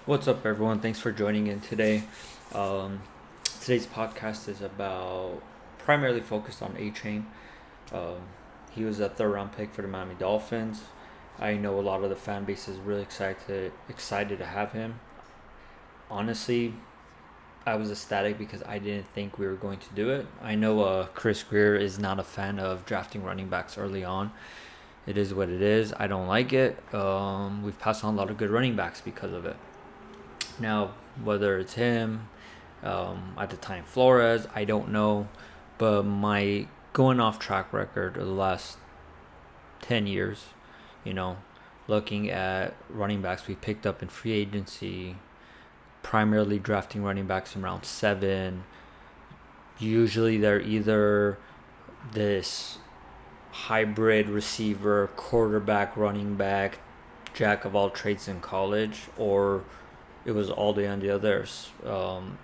What's up, everyone? Thanks for joining in today. Um, Today's podcast is about primarily focused on Achane. Um, he was a third round pick for the Miami Dolphins. I know a lot of the fan base is really excited to have him. Honestly, I was ecstatic because I didn't think we were going to do it. I know Chris Greer is not a fan of drafting running backs early on. It is what it is. I don't like it. We've passed on a lot of good running backs because of it. Now, whether it's him, at the time Flores, I don't know. But my going off track record of the last 10 years, you know, looking at running backs we picked up in free agency, primarily drafting running backs in round 7. Usually they're either this hybrid receiver, quarterback, running back, jack of all trades in college, or it was all the on the other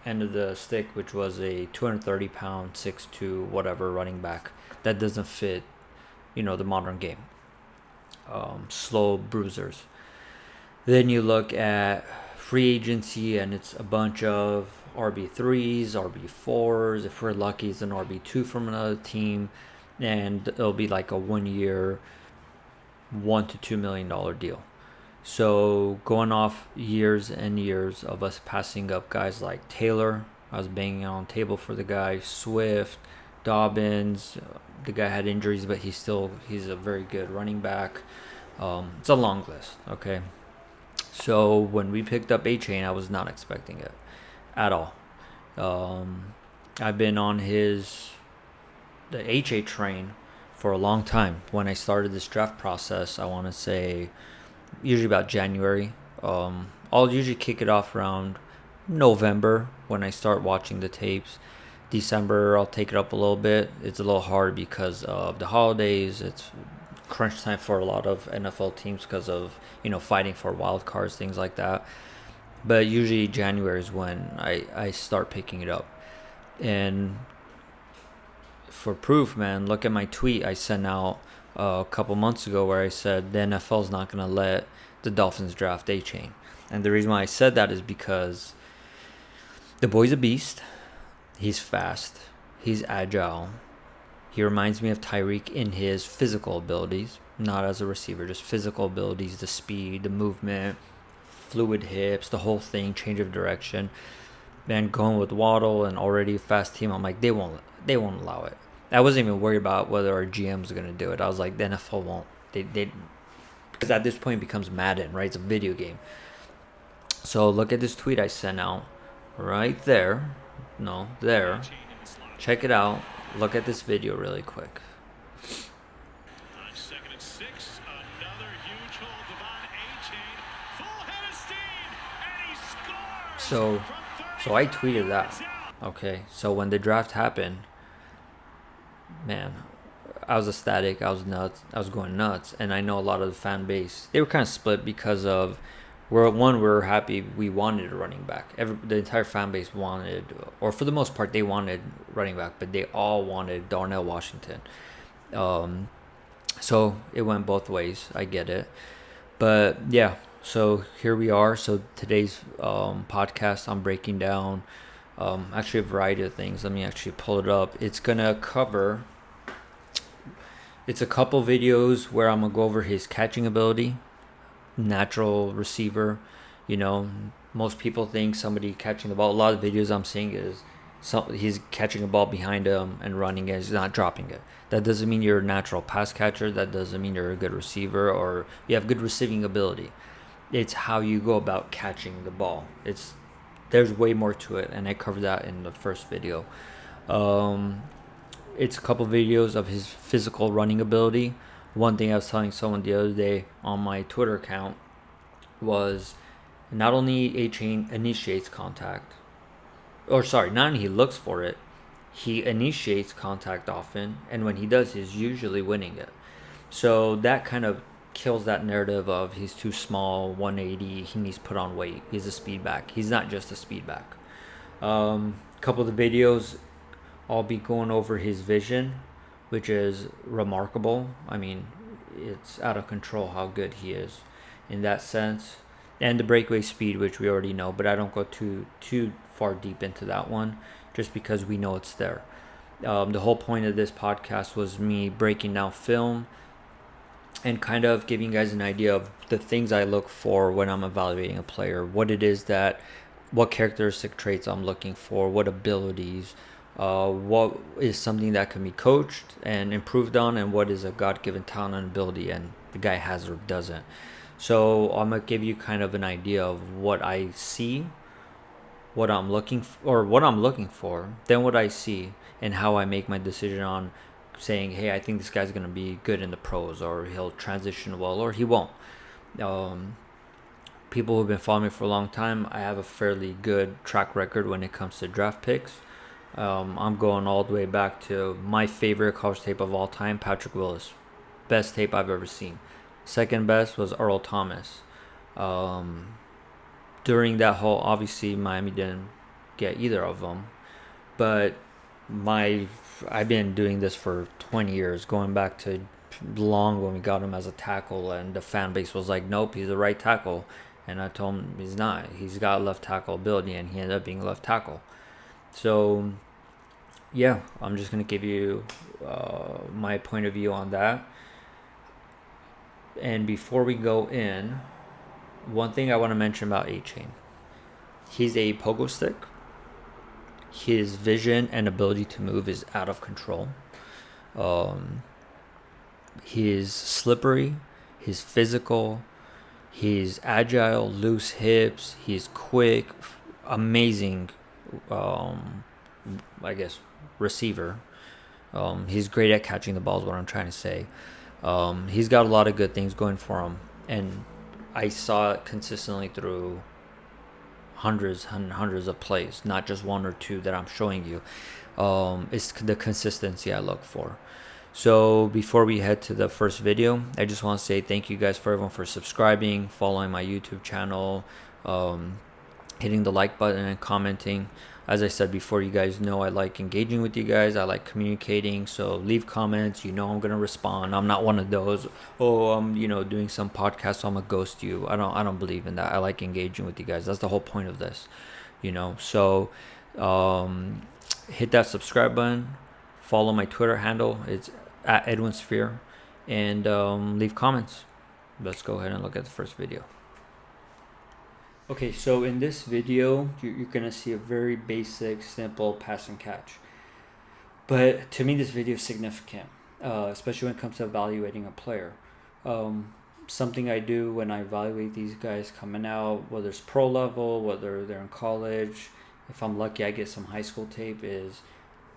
end of the stick, which was a 230 pound, 6'2", whatever running back that doesn't fit, the modern game. Slow bruisers. Then you look at free agency, and it's a bunch of RB3s, RB4s. If we're lucky, it's an RB2 from another team, and it'll be like a 1 year, $1 to $2 million deal. So going off years and years of us passing up guys like Taylor, I was banging on the table for the guy. Swift, Dobbins, the guy had injuries, but he's a very good running back. It's a long list, okay? So when we picked up Achane, I was not expecting it at all. I've been on the HA train for a long time. When I started this draft process, I want to say usually about January. I'll usually kick it off around November when I start watching the tapes. December, I'll take it up a little bit. It's a little hard because of the holidays. It's crunch time for a lot of NFL teams because of, fighting for wild cards, things like that. But usually January is when I start picking it up. And for proof, man, look at my tweet I sent out a couple months ago where I said the NFL is not going to let the Dolphins draft Achane. And the reason why I said that is because the boy's a beast. He's fast. He's agile. He reminds me of Tyreek in his physical abilities, not as a receiver, just physical abilities, the speed, the movement, fluid hips, the whole thing, change of direction. Man, going with Waddle and already a fast team, I'm like, they won't allow it. I wasn't even worried about whether our GM's going to do it. I was like, the NFL won't. Because at this point it becomes Madden, right? It's a video game. So look at this tweet I sent out right there. No, there. Check it out. Look at this video really quick. On 2nd and 6, another huge hole. De'Von Achane, full head of steam, and he scores. So I tweeted that. Okay, so when the draft happened, man, I was ecstatic. I was nuts. I was going nuts. And I know a lot of the fan base, they were kind of split because of, we're happy we wanted a running back. The entire fan base wanted, or for the most part, they wanted running back, but they all wanted Darnell Washington. So it went both ways. I get it. But yeah, so here we are. So today's podcast, I'm breaking down actually a variety of things. Let me actually pull it up. It's a couple videos where I'm going to go over his catching ability, natural receiver. Most people think somebody catching the ball. A lot of videos I'm seeing is he's catching a ball behind him and running it. He's not dropping it. That doesn't mean you're a natural pass catcher. That doesn't mean you're a good receiver or you have good receiving ability. It's how you go about catching the ball. There's way more to it, and I covered that in the first video. It's a couple videos of his physical running ability. One thing I was telling someone the other day on my Twitter account was not only Achane initiates contact, not only he looks for it, he initiates contact often, and when he does, he's usually winning it. So that kind of kills that narrative of he's too small, 180, he needs to put on weight, he's a speed back. He's not just a speed back. Couple of the videos, I'll be going over his vision, which is remarkable. I mean, it's out of control how good he is in that sense. and the breakaway speed, which we already know, but I don't go too far deep into that one, just because we know it's there. The whole point of this podcast was me breaking down film and kind of giving you guys an idea of the things I look for when I'm evaluating a player, what characteristic traits I'm looking for, what abilities, what is something that can be coached and improved on, and what is a God-given talent and ability and the guy has or doesn't. So I'm gonna give you kind of an idea of what I see, what I'm looking for, then what I see, and how I make my decision on saying, hey, I think this guy's gonna be good in the pros, or he'll transition well, or he won't. Um, People who've been following me for a long time, I have a fairly good track record when it comes to draft picks. I'm going all the way back to my favorite college tape of all time, Patrick Willis. Best tape I've ever seen. Second best was Earl Thomas. During that whole, obviously Miami didn't get either of them, but I've been doing this for 20 years, going back to long when we got him as a tackle, and the fan base was like, nope, he's a right tackle, and I told him he's not. He's got left tackle ability, and he ended up being left tackle. So yeah, I'm just gonna give you my point of view on that. And before we go in, one thing I want to mention about Achane. He's a pogo stick. His vision and ability to move is out of control. He's slippery. He's physical. He's agile, loose hips. He's quick. Amazing, I guess, receiver. He's great at catching the ball is what I'm trying to say. He's got a lot of good things going for him. And I saw it consistently through hundreds and hundreds of plays, not just one or two that I'm showing you. It's the consistency I look for. So before we head to the first video, I just want to say thank you guys for everyone for subscribing, following my YouTube channel, hitting the like button and commenting. As I said before, you guys know I like engaging with you guys. I like communicating. So leave comments. I'm gonna respond. I'm not one of those. Oh, I'm doing some podcast, so I'm gonna ghost you. I don't believe in that. I like engaging with you guys. That's the whole point of this. So hit that subscribe button. Follow my Twitter handle. It's at Edwin'Sphere, and leave comments. Let's go ahead and look at the first video. Okay, so in this video, you're going to see a very basic, simple pass and catch. But to me, this video is significant, especially when it comes to evaluating a player. Something I do when I evaluate these guys coming out, whether it's pro level, whether they're in college, if I'm lucky I get some high school tape, is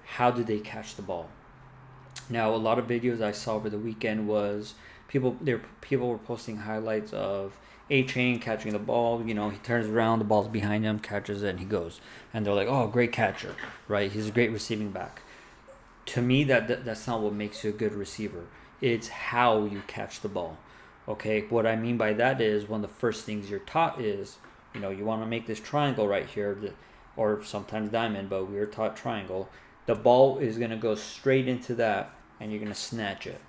how did they catch the ball? Now, a lot of videos I saw over the weekend was people were posting highlights of Achane catching the ball. He turns around, the ball's behind him, catches it, and he goes. And they're like, oh, great catcher, right? He's a great receiving back. To me, that's not what makes you a good receiver. It's how you catch the ball, okay? What I mean by that is one of the first things you're taught is, you want to make this triangle right here, or sometimes diamond, but we were taught triangle. The ball is going to go straight into that, and you're going to snatch it.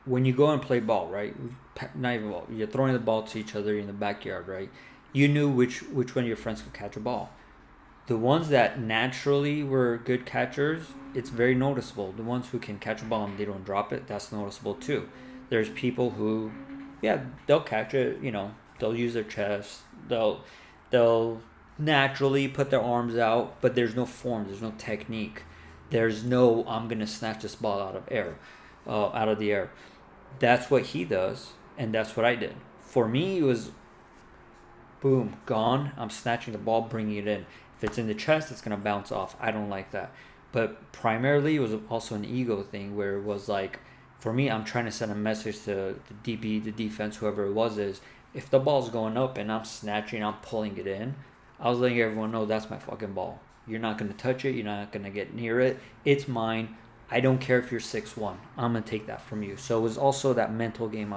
When you go and play ball, right? Not even ball. You're throwing the ball to each other in the backyard, right? You knew which one of your friends could catch a ball. The ones that naturally were good catchers, it's very noticeable. The ones who can catch a ball and they don't drop it, that's noticeable too. There's people who, they'll catch it. They'll use their chest. They'll naturally put their arms out, but there's no form. There's no technique. There's no I'm gonna snatch this ball out of the air. That's what he does, and that's what I did. For me, it was boom, gone. I'm snatching the ball, bringing it in. If it's in the chest, it's going to bounce off. I don't like that. But primarily, it was also an ego thing where it was like, for me, I'm trying to send a message to the DB, the defense, whoever it was, is if the ball's going up and I'm snatching, I'm pulling it in, I was letting everyone know that's my fucking ball. You're not going to touch it. You're not going to get near it. It's mine. I don't care if you're 6'1". I'm going to take that from you. So it was also that mental game.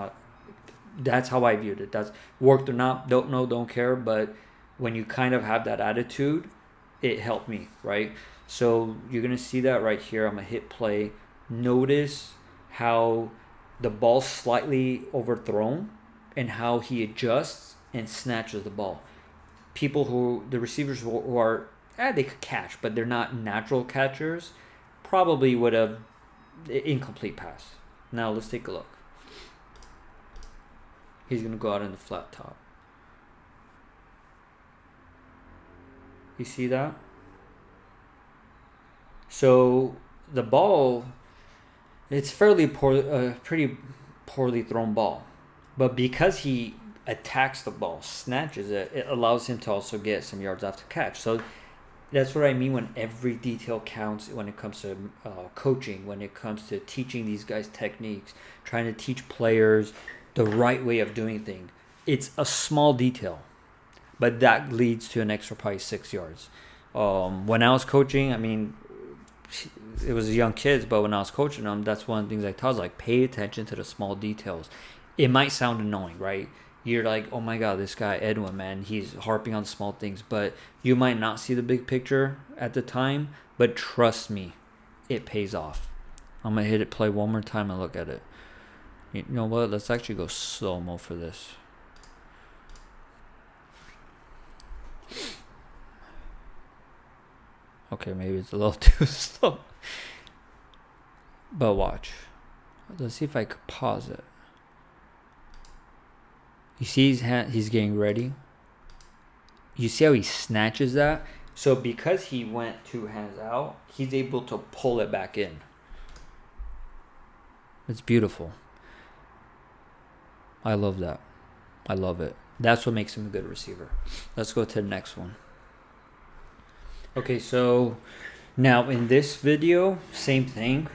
That's how I viewed it. That's worked or not, don't know, don't care. But when you kind of have that attitude, it helped me, right? So you're going to see that right here. I'm going to hit play. Notice how the ball slightly overthrown and how he adjusts and snatches the ball. The receivers who are, they could catch, but they're not natural catchers, probably would have incomplete pass. Now let's take a look. He's going to go out in the flat top. You see that? So the ball, it's pretty poorly thrown ball. But because he attacks the ball, snatches it, it allows him to also get some yards after catch. So that's what I mean when every detail counts when it comes to coaching, when it comes to teaching these guys techniques, trying to teach players the right way of doing things. It's a small detail, but that leads to an extra probably 6 yards. When I was coaching, I mean, it was young kids, but when I was coaching them, that's one of the things I taught, like pay attention to the small details. It might sound annoying, right? You're like, oh my God, this guy Edwin, man, he's harping on small things, but you might not see the big picture at the time, but trust me, it pays off. I'm going to hit it play one more time and look at it. You know what? Let's actually go slow-mo for this. Okay, maybe it's a little too slow. But watch. Let's see if I could pause it. You see he's getting ready. You see how he snatches that? So because he went 2 hands out, he's able to pull it back in. It's beautiful. I love that. I love it. That's what makes him a good receiver. Let's go to the next one. Okay, so now in this video, same thing.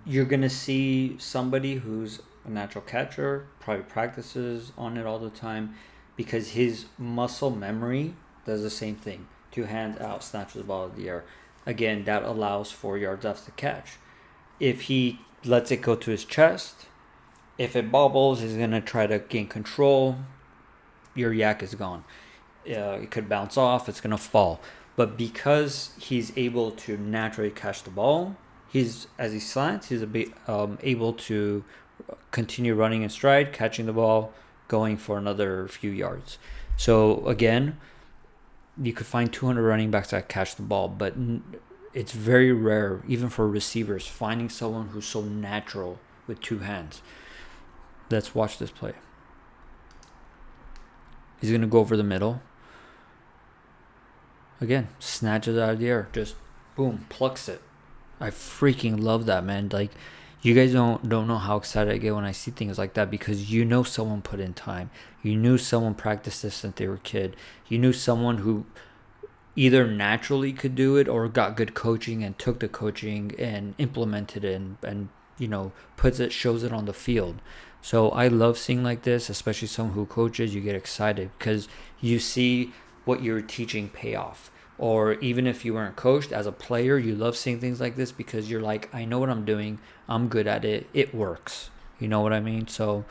You're going to see somebody who's a natural catcher, probably practices on it all the time, because his muscle memory does the same thing. 2 hands out, snatches the ball out of the air. Again, that allows 4 yards after catch. If he lets it go to his chest, if it bobbles, he's going to try to gain control. Your yak is gone. It could bounce off. It's going to fall. But he's able to naturally catch the ball, as he slants, he's able to continue running in stride, catching the ball, going for another few yards. So again, you could find 200 running backs that catch the ball, but it's very rare, even for receivers, finding someone who's so natural with 2 hands. Let's watch this play. He's going to go over the middle. Again, snatches out of the air. Just, boom, plucks it. I freaking love that, man. Like, you guys don't know how excited I get when I see things like that, because you know someone put in time. You knew someone practiced this since they were a kid. You knew someone who either naturally could do it or got good coaching and took the coaching and implemented it and shows it on the field. So I love seeing like this, especially someone who coaches. You get excited because you see what you're teaching pay off. Or even if you weren't coached, as a player, you love seeing things like this because you're like, I know what I'm doing. I'm good at it. It works. You know what I mean? So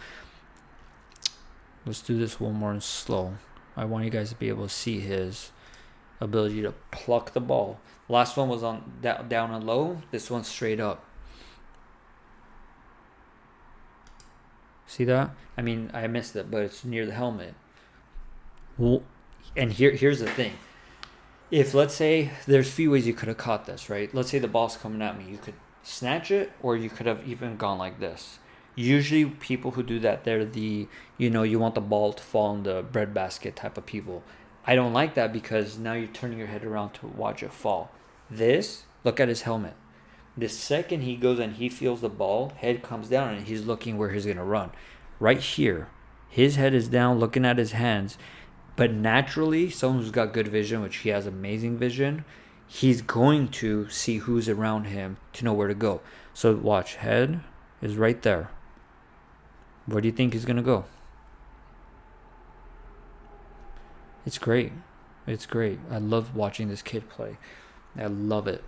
let's do this one more in slow. I want you guys to be able to see his ability to pluck the ball. Last one was on down and low. This one's straight up. See that? I mean, I missed it, but it's near the helmet. And here's the thing. If, let's say, there's a few ways you could have caught this, right? Let's say the ball's coming at me. You could snatch it, or you could have even gone like this. Usually people who do that, they're you want the ball to fall in the breadbasket type of people. I don't like that because now you're turning your head around to watch it fall. Look at his helmet. The second he goes and he feels the ball, head comes down and he's looking where he's going to run. Right here, his head is down looking at his hands. But naturally, someone who's got good vision, which he has amazing vision, he's going to see who's around him to know where to go. So watch, head is right there. Where do you think he's going to go? It's great. It's great. I love watching this kid play. I love it.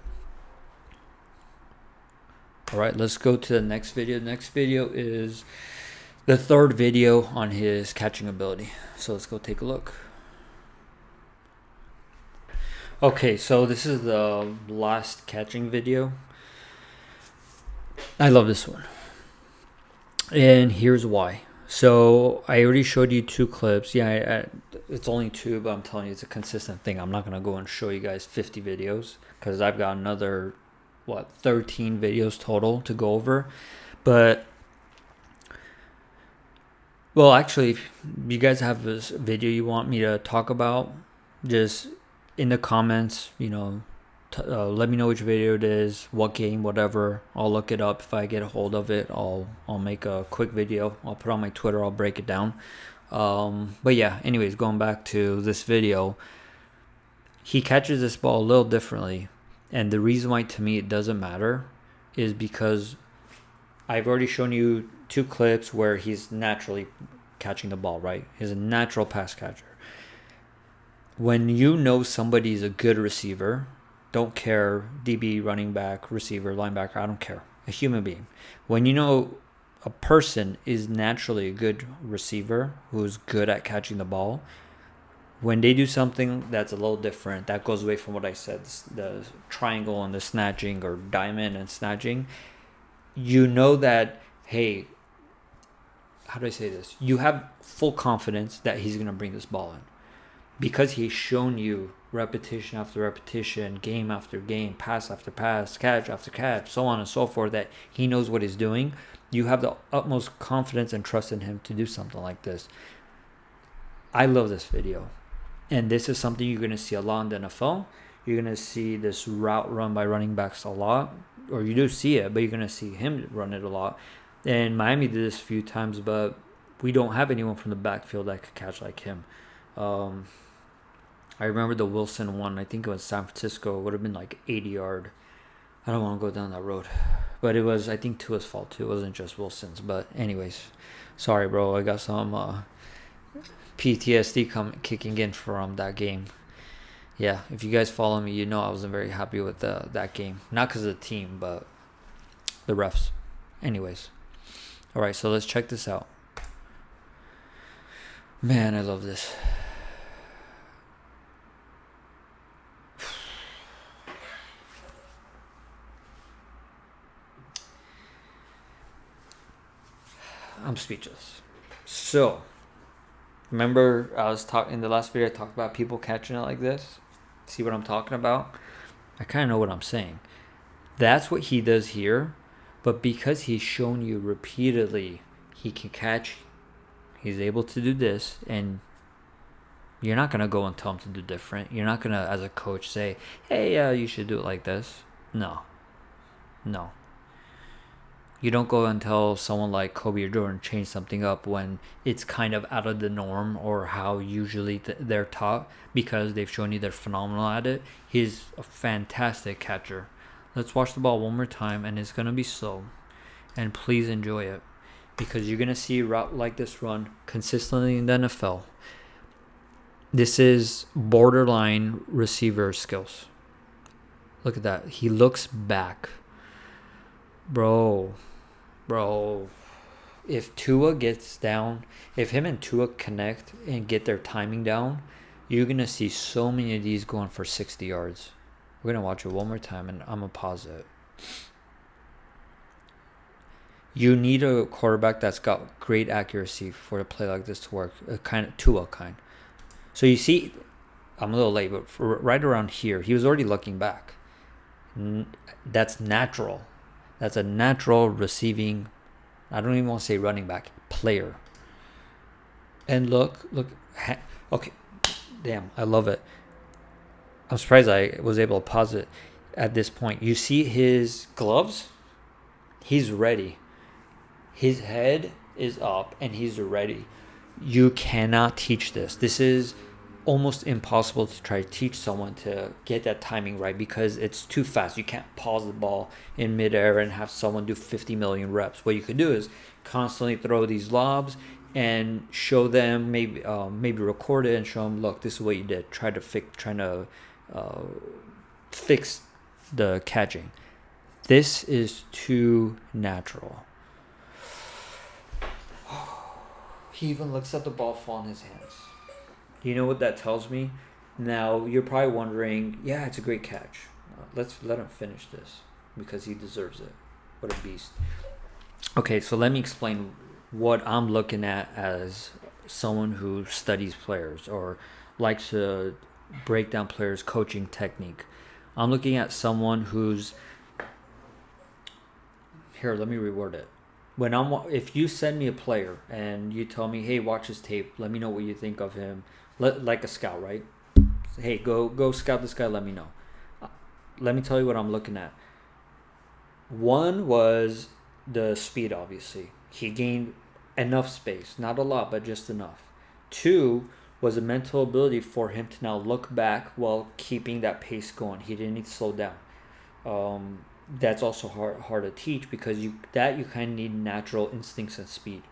All right, let's go to the next video. The next video is the third video on his catching ability. So let's go take a look. Okay, so this is the last catching video. I love this one. And here's why. So I already showed you 2 clips. Yeah, it's only 2, but I'm telling you, it's a consistent thing. I'm not going to go and show you guys 50 videos because I've got another, 13 videos total to go over. But, well, actually, if you guys have this video you want me to talk about, just in the comments, let me know which video it is, what game, whatever. I'll look it up. If I get a hold of it, I'll make a quick video. I'll put it on my Twitter. I'll break it down. But yeah, anyways, going back to this video, he catches this ball a little differently. And the reason why to me it doesn't matter is because I've already shown you 2 clips where he's naturally catching the ball, right? He's a natural pass catcher. When you know somebody's a good receiver, don't care, DB, running back, receiver, linebacker, I don't care, a human being. When you know a person is naturally a good receiver who's good at catching the ball, when they do something that's a little different, that goes away from what I said, the triangle and the snatching or diamond and snatching, you know that, hey, how do I say this? You have full confidence that he's going to bring this ball in because he's shown you repetition after repetition, game after game, pass after pass, catch after catch, so on and so forth, that he knows what he's doing. You have the utmost confidence and trust in him to do something like this. I love this video. And this is something you're going to see a lot in the NFL. You're going to see this route run by running backs a lot. Or you do see it, but you're going to see him run it a lot. And Miami did this a few times, but we don't have anyone from the backfield that could catch like him. I remember the Wilson one. I think it was San Francisco. It would have been like 80-yard. I don't want to go down that road. But it was, I think, Tua's fault too. It wasn't just Wilson's. But anyways, sorry, bro. I got some PTSD kicking in from that game. Yeah, if you guys follow me, you know I wasn't very happy with that game. Not because of the team, but the refs. Anyways. All right, so let's check this out. Man, I love this. I'm speechless. So, remember I was talking in the last video, I talked about people catching it like this? See what I'm talking about? I kind of know what I'm saying. That's what he does here, but because he's shown you repeatedly he can catch, he's able to do this, and you're not going to go and tell him to do different. You're not going to, as a coach, say, hey, you should do it like this. No. You don't go and tell someone like Kobe or Jordan change something up when it's kind of out of the norm or how usually they're taught, because they've shown you they're phenomenal at it. He's a fantastic catcher. Let's watch the ball one more time, and it's going to be slow. And please enjoy it, because you're going to see a route like this run consistently in the NFL. This is borderline receiver skills. Look at that. He looks back. Bro, if Tua gets down, if him and Tua connect and get their timing down, you're going to see so many of these going for 60 yards. We're going to watch it one more time, and I'm going to pause it. You need a quarterback that's got great accuracy for a play like this to work, a kind of Tua kind. So you see, I'm a little late, but right around here, he was already looking back. That's natural. That's a natural receiving, I don't even want to say running back, player. And look. Okay, damn, I love it. I'm surprised I was able to pause it at this point. You see his gloves? He's ready. His head is up and he's ready. You cannot teach this. This is almost impossible to try to teach someone to get that timing right, because it's too fast. You can't pause the ball in midair and have someone do 50 million reps. What you could do is constantly throw these lobs and show them, maybe record it and show them, look, this is what you did. Trying to fix the catching. This is too natural. He even looks at the ball fall in his hands. You know what that tells me? Now, you're probably wondering, yeah, it's a great catch. Let's let him finish this because he deserves it. What a beast. Okay, so let me explain what I'm looking at as someone who studies players or likes to break down players' coaching technique. I'm looking at someone who's here. Let me reword it. If you send me a player and you tell me, hey, watch his tape, let me know what you think of him, like a scout, right? Hey, go scout this guy. Let me know. Let me tell you what I'm looking at. One was the speed, obviously. He gained enough space. Not a lot, but just enough. Two was a mental ability for him to now look back while keeping that pace going. He didn't need to slow down. That's also hard to teach because you kind of need natural instincts and speed.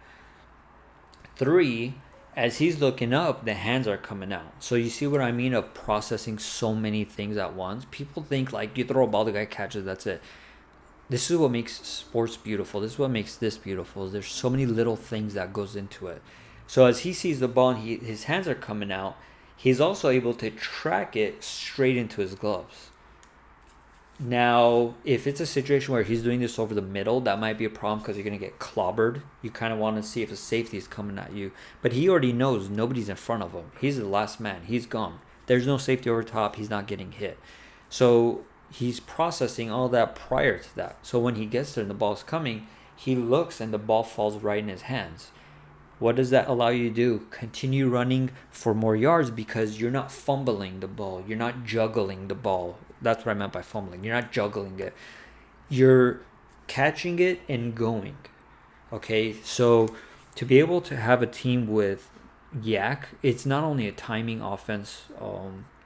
Three, as he's looking up, the hands are coming out. So you see what I mean of processing so many things at once? People think like you throw a ball, the guy catches, that's it. This is what makes sports beautiful. This is what makes this beautiful. There's so many little things that goes into it. So as he sees the ball and his hands are coming out, he's also able to track it straight into his gloves. Now, if it's a situation where he's doing this over the middle, that might be a problem because you're going to get clobbered. You kind of want to see if a safety is coming at you. But he already knows nobody's in front of him. He's the last man. He's gone. There's no safety over top. He's not getting hit. So he's processing all that prior to that. So when he gets there and the ball's coming, he looks and the ball falls right in his hands. What does that allow you to do? Continue running for more yards because you're not fumbling the ball. You're not juggling the ball. That's what I meant by fumbling. You're not juggling it. You're catching it and going. Okay, so to be able to have a team with Yak, it's not only a timing offense,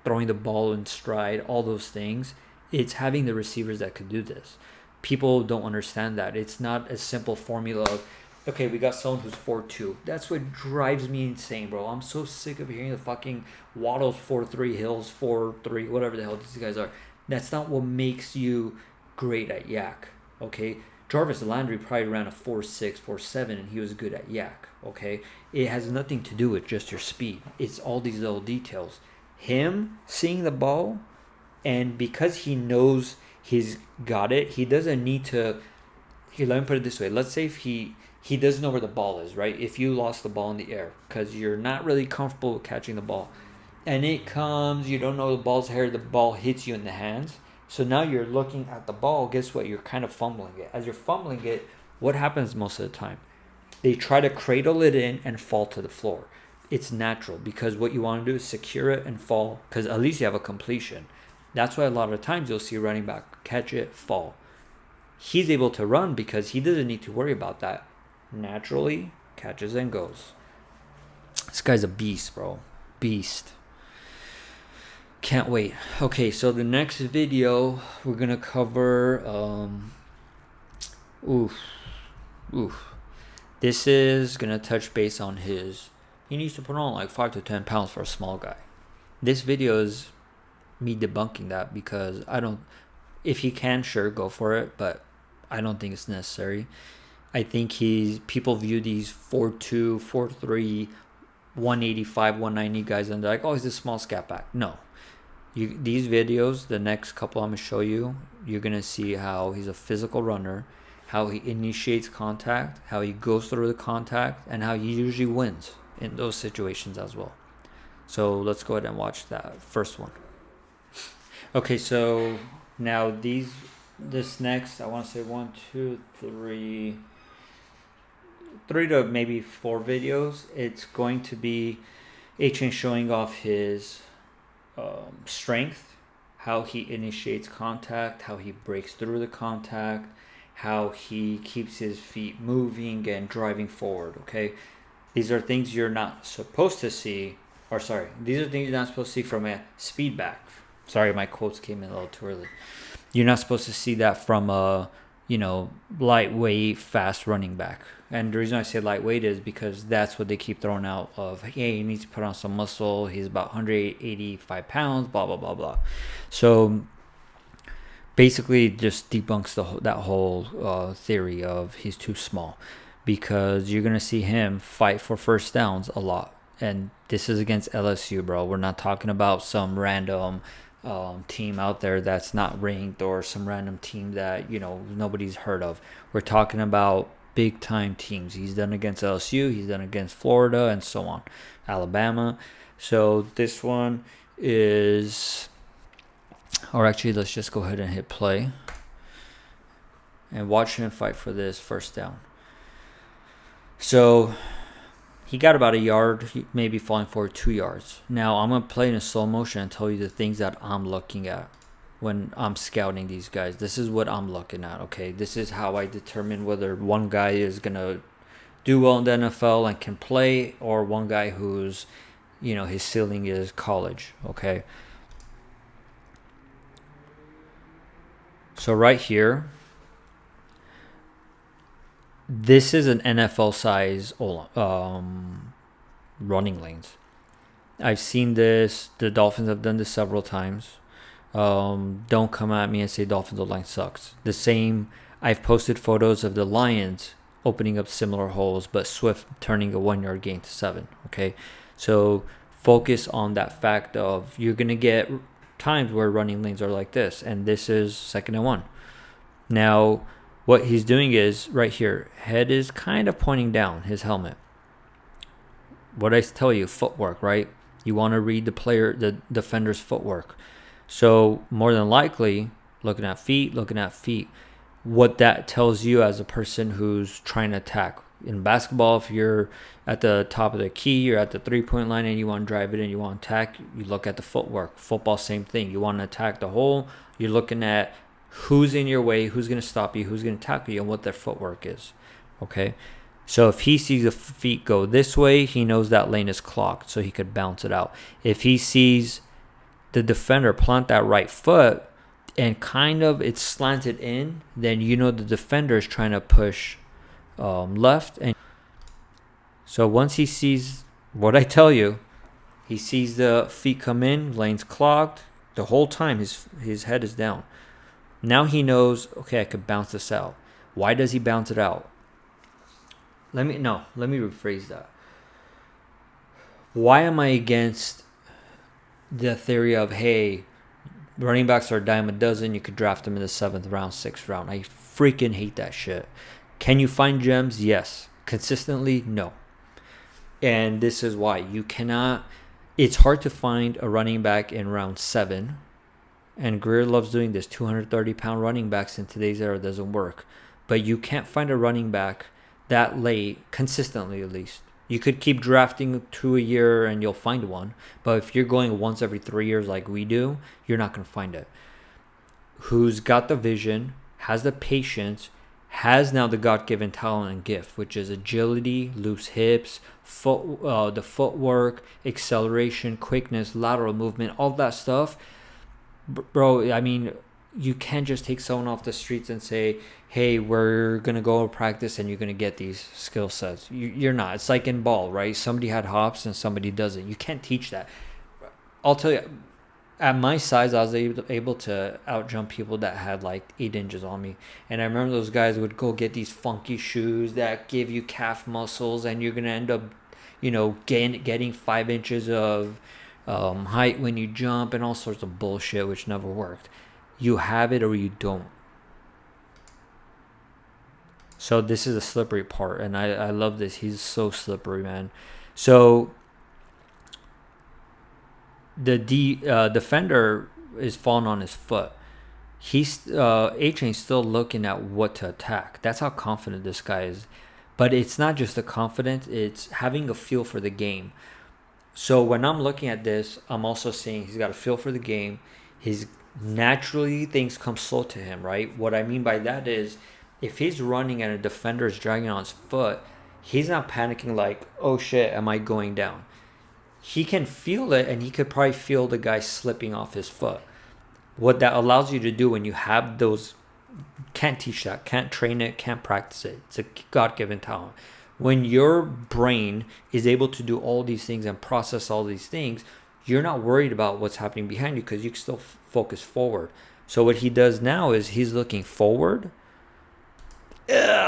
throwing the ball in stride, all those things. It's having the receivers that could do this. People don't understand that. It's not a simple formula of, okay, we got someone who's 4'2". That's what drives me insane, bro. I'm so sick of hearing the fucking Waddles 4'3", Hills 4'3", whatever the hell these guys are. That's not what makes you great at Yak, okay? Jarvis Landry probably ran a 4'6", 4'7", and he was good at Yak, okay? It has nothing to do with just your speed. It's all these little details. Him seeing the ball, and because he knows he's got it, he doesn't need to... Here, let me put it this way. Let's say if he doesn't know where the ball is, right? If you lost the ball in the air because you're not really comfortable with catching the ball, and it comes, you don't know the ball's here, the ball hits you in the hands. So now you're looking at the ball. Guess what? You're kind of fumbling it. As you're fumbling it, what happens most of the time? They try to cradle it in and fall to the floor. It's natural because what you want to do is secure it and fall because at least you have a completion. That's why a lot of times you'll see a running back catch it, fall. He's able to run because he doesn't need to worry about that. Naturally, catches and goes. This guy's a beast, bro. Beast. Can't wait. Okay, so the next video we're gonna cover this is gonna touch base on he needs to put on like 5 to 10 pounds for a small guy. This video is me debunking that because if he can, sure, go for it, but I don't think it's necessary. I think people view these 4'2", 4'3", 185, 190 guys and they're like, oh, he's a small scat back. No. These videos, the next couple I'm going to show you, you're going to see how he's a physical runner, how he initiates contact, how he goes through the contact, and how he usually wins in those situations as well. So let's go ahead and watch that first one. Okay, so now this next, I want to say 1, 2, 3 to maybe 4 videos. It's going to be Achane showing off his strength, how he initiates contact, how he breaks through the contact, how he keeps his feet moving and driving forward, okay? These are things you're not supposed to see, these are things you're not supposed to see from a speed back. Sorry, my quotes came in a little too early. You're not supposed to see that from a, lightweight, fast running back. And the reason I say lightweight is because that's what they keep throwing out of, hey, he needs to put on some muscle. He's about 185 pounds, blah, blah, blah, blah. So basically just debunks that whole theory of he's too small because you're going to see him fight for first downs a lot. And this is against LSU, bro. We're not talking about some random team out there that's not ranked or some random team that, nobody's heard of. We're talking about big time teams. He's done against LSU, he's done against Florida, and so on, Alabama. So this one is, or actually, let's just go ahead and hit play and watch him fight for this first down. So he got about a yard, maybe falling forward 2 yards. Now I'm going to play it in slow motion and tell you the things that I'm looking at when I'm scouting these guys. This is what I'm looking at, okay? This is how I determine whether one guy is going to do well in the NFL and can play, or one guy who's, his ceiling is college, okay? So right here, this is an NFL size running lanes. I've seen this. The Dolphins have done this several times. Don't come at me and say Dolphins line sucks. The same, I've posted photos of the Lions opening up similar holes, but Swift turning a 1 yard gain to 7. Okay, so focus on that fact of you're gonna get times where running lanes are like this, and this is 2nd and 1. Now, what he's doing is right here, head is kind of pointing down, his helmet. What I tell you, footwork, right? You want to read the defender's footwork. So more than likely, looking at feet. What that tells you as a person who's trying to attack. In basketball, if you're at the top of the key, you're at the 3-point line and you want to drive it and you want to attack, you look at the footwork. Football, same thing. You want to attack the hole, you're looking at who's in your way, who's going to stop you, who's going to tackle you, and what their footwork is. Okay? So if he sees the feet go this way, he knows that lane is clogged, so he could bounce it out. If he sees the defender plant that right foot and kind of it's slanted in, then the defender is trying to push left. And so once he sees what I tell you, he sees the feet come in, lane's clogged. The whole time his head is down. Now he knows, okay, I could bounce this out. Why does he bounce it out? Let me rephrase that. Why am I against the theory of, hey, running backs are a dime a dozen, you could draft them in the 7th round, 6th round? I freaking hate that shit. Can you find gems? Yes. Consistently? No. And this is why. You cannot. It's hard to find a running back in round 7. And Greer loves doing this. 230-pound running backs in today's era doesn't work. But you can't find a running back that late, consistently at least. You could keep drafting 2 a year and you'll find one. But if you're going once every 3 years like we do, you're not going to find it. Who's got the vision, has the patience, has now the God-given talent and gift, which is agility, loose hips, the footwork, acceleration, quickness, lateral movement, all that stuff. Bro, I mean, you can't just take someone off the streets and say, hey, we're going to go practice and you're going to get these skill sets. You're not. It's like in ball, right? Somebody had hops and somebody doesn't. You can't teach that. I'll tell you, at my size, I was able to out-jump people that had like 8 inches on me. And I remember those guys would go get these funky shoes that give you calf muscles, and you're going to end up, getting 5 inches of height when you jump and all sorts of bullshit, which never worked. You have it or you don't. So this is a slippery part, and I love this. He's so slippery, man. So the defender is falling on his foot. Achane's still looking at what to attack. That's how confident this guy is. But it's not just the confidence, it's having a feel for the game. So when I'm looking at this, I'm also seeing he's got a feel for the game. He's naturally, things come slow to him, right? What I mean by that is, if he's running and a defender is dragging on his foot, he's not panicking like, oh shit, am I going down? He can feel it, and he could probably feel the guy slipping off his foot. What that allows you to do when you have those, can't teach that, can't train it, can't practice it. It's a God-given talent. When your brain is able to do all these things and process all these things, you're not worried about what's happening behind you because you can still focus forward. So what he does now is he's looking forward,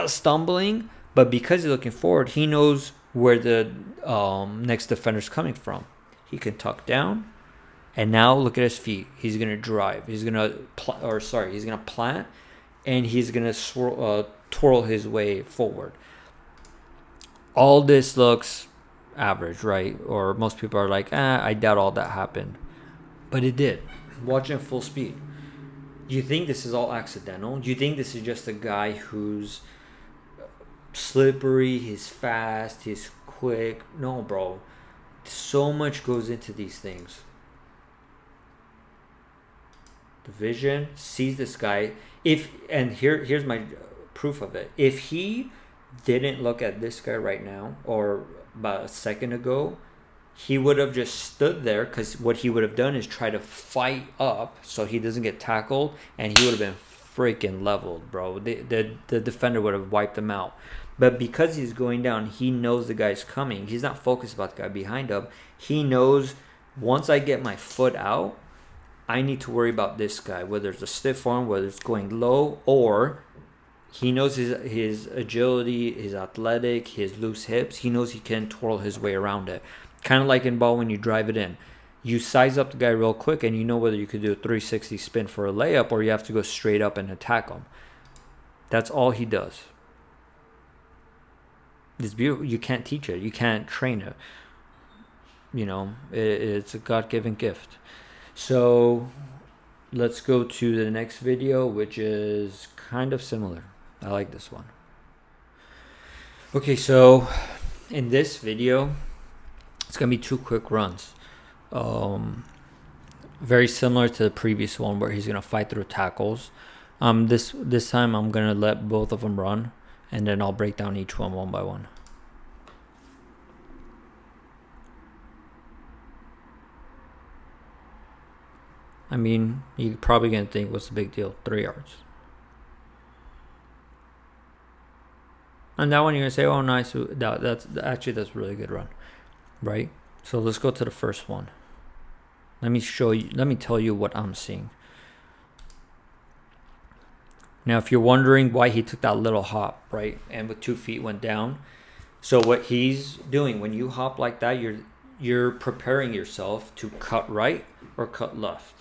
stumbling, but because he's looking forward, he knows where the next defender's coming from. He can tuck down, And now look at his feet. He's gonna drive. He's gonna he's gonna plant, and he's gonna twirl his way forward. All this looks average, right? Or most people are like, I doubt all that happened, but it did. Watch him full speed. Do you think this is all accidental? Do you think this is just a guy who's slippery, he's fast, he's quick? No, bro. So much goes into these things. The vision sees this guy. Here's my proof of it. If he didn't look at this guy right now, or about a second ago, he would have just stood there, because what he would have done is try to fight up so he doesn't get tackled, and he would have been freaking leveled, bro. The defender would have wiped him out. But because he's going down, he knows the guy's coming. He's not focused about the guy behind him. He knows, once I get my foot out, I need to worry about this guy, whether it's a stiff arm, whether it's going low, or he knows his agility, his athletic, his loose hips. He knows he can twirl his way around it. Kind of like in ball when you drive it in. You size up the guy real quick, and you know whether you could do a 360 spin for a layup, or you have to go straight up and attack him. That's all he does. It's beautiful. You can't teach it. You can't train it. It's a God-given gift. So let's go to the next video, which is kind of similar. I like this one. Okay, so in this video, it's going to be 2 quick runs. Very similar to the previous one where he's going to fight through tackles. This time I'm going to let both of them run, and then I'll break down each one by one. I mean, you're probably going to think, what's the big deal? 3 yards. And that one you're going to say, oh, nice. That's a really good run, right? So let's go to the first one. Let me tell you what I'm seeing. Now, if you're wondering why he took that little hop, right, and with 2 feet went down. So what he's doing, when you hop like that, you're preparing yourself to cut right or cut left.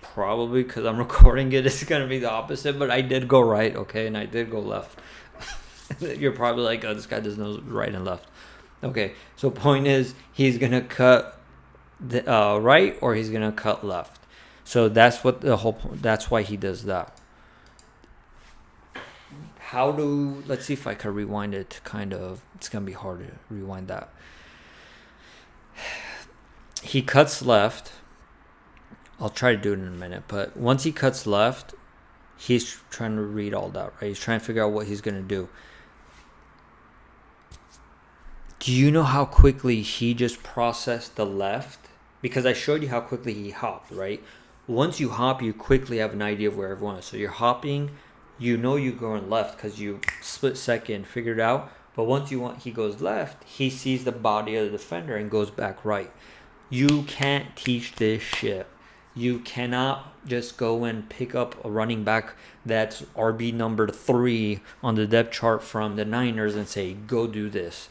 Probably because I'm recording it, it's gonna be the opposite, but I did go right, okay, and I did go left. You're probably like, oh, this guy doesn't know right and left. Okay, so point is, he's gonna cut the right, or he's gonna cut left. So that's what the whole point. That's why he does that. Let's see if I can rewind it. It's gonna be hard to rewind that. He cuts left. I'll try to do it in a minute, but once he cuts left, he's trying to read all that, right? He's trying to figure out what he's going to do. Do you know how quickly he just processed the left? Because I showed you how quickly he hopped, right? Once you hop, you quickly have an idea of where everyone is. So you're hopping, you're going left because you split second, figured it out. But once he goes left, he sees the body of the defender and goes back right. You can't teach this shit. You cannot just go and pick up a running back that's RB number 3 on the depth chart from the Niners and say, go do this.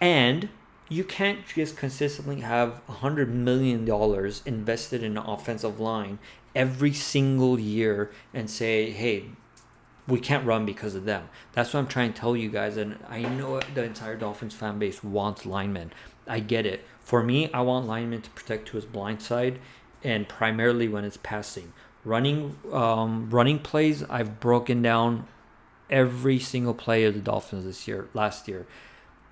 And you can't just consistently have $100 million invested in an offensive line every single year and say, hey, we can't run because of them. That's what I'm trying to tell you guys. And I know the entire Dolphins fan base wants linemen. I get it. For me, I want linemen to protect to his blind side, and primarily when it's passing. Running plays, I've broken down every single play of the Dolphins last year.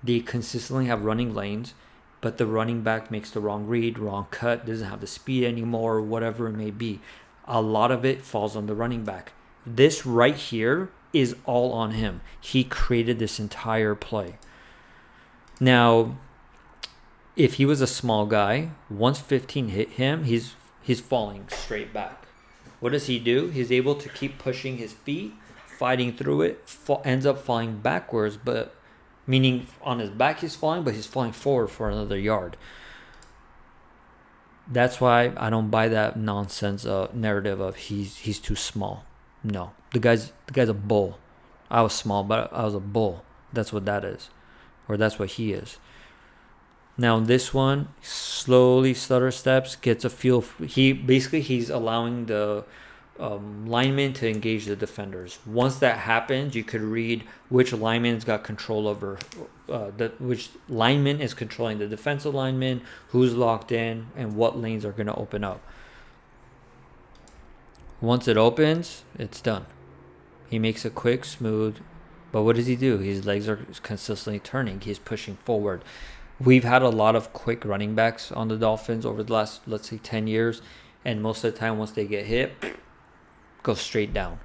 They consistently have running lanes, but the running back makes the wrong read, wrong cut, doesn't have the speed anymore, whatever it may be. A lot of it falls on the running back. This right here is all on him. He created this entire play. Now, if he was a small guy, once 15 hit him, he's falling straight back. What does he do? He's able to keep pushing his feet, fighting through it, ends up falling backwards, but meaning on his back he's falling, but he's falling forward for another yard. That's why I don't buy that nonsense narrative of he's too small. No, the guy's a bull. I was small, but I was a bull. That's what that is, or that's what he is. Now this one, slowly stutter steps, gets a feel. He's allowing the linemen to engage the defenders. Once that happens, you could read which lineman's got control over which lineman is controlling the defensive lineman, who's locked in, and what lanes are going to open up. Once it opens, it's done. He makes it quick, smooth, but what does he do? His legs are consistently turning. He's pushing forward. We've had a lot of quick running backs on the Dolphins over the last, let's say, 10 years, and most of the time once they get hit, go straight down.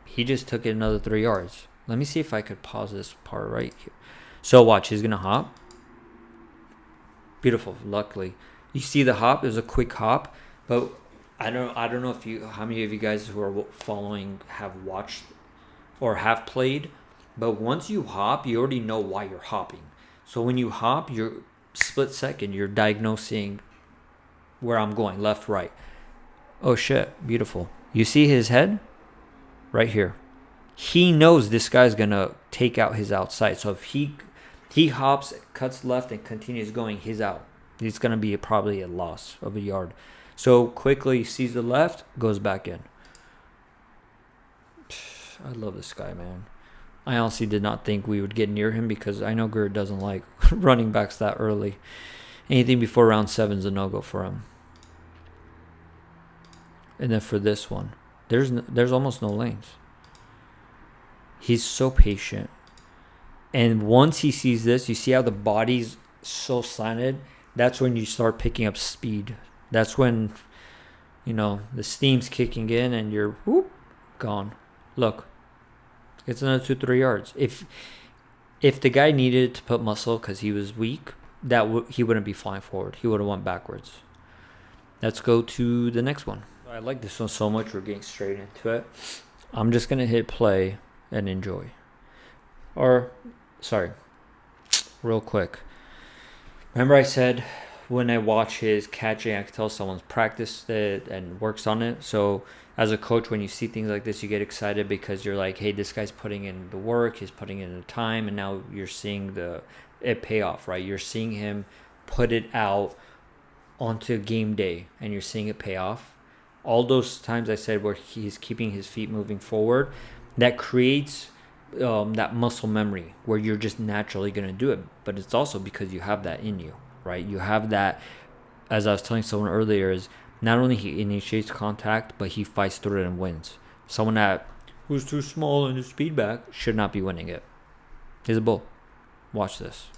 He just took it another 3 yards. Let me see if I could pause this part right here. So watch, he's gonna hop. Beautiful. Luckily, you see the hop. It was a quick hop, but I don't know how many of you guys who are following have watched or have played. But once you hop, you already know why you're hopping. So when you hop, you're split second. You're diagnosing where I'm going, left, right. Oh shit! Beautiful. You see his head right here. He knows this guy's gonna take out his outside. So if he hops, cuts left, and continues going, he's out. It's gonna be probably a loss of a yard. So quickly sees the left, goes back in. I love this guy, man. I honestly did not think we would get near him because I know Gerd doesn't like running backs that early. Anything before round 7 is a no-go for him. And then for this one, there's almost no lanes. He's so patient. And once he sees this, you see how the body's so slanted? That's when you start picking up speed. That's when, the steam's kicking in and you're gone. Look, it's another 2-3 yards. If the guy needed to put muscle because he was weak, he wouldn't be flying forward. He would have went backwards. Let's go to the next one. I like this one so much. We're getting straight into it. I'm just going to hit play and enjoy. Real quick. Remember I said when I watch his catching, I can tell someone's practiced it and works on it. So as a coach, when you see things like this, you get excited because you're like, hey, this guy's putting in the work, he's putting in the time, and now you're seeing it pay off, right? You're seeing him put it out onto game day, and you're seeing it pay off. All those times I said where he's keeping his feet moving forward, that creates that muscle memory where you're just naturally going to do it. But it's also because you have that in you, right? You have that, as I was telling someone earlier, is not only he initiates contact, but he fights through it and wins. Someone who's too small and his speed back should not be winning it. He's a bull. Watch this.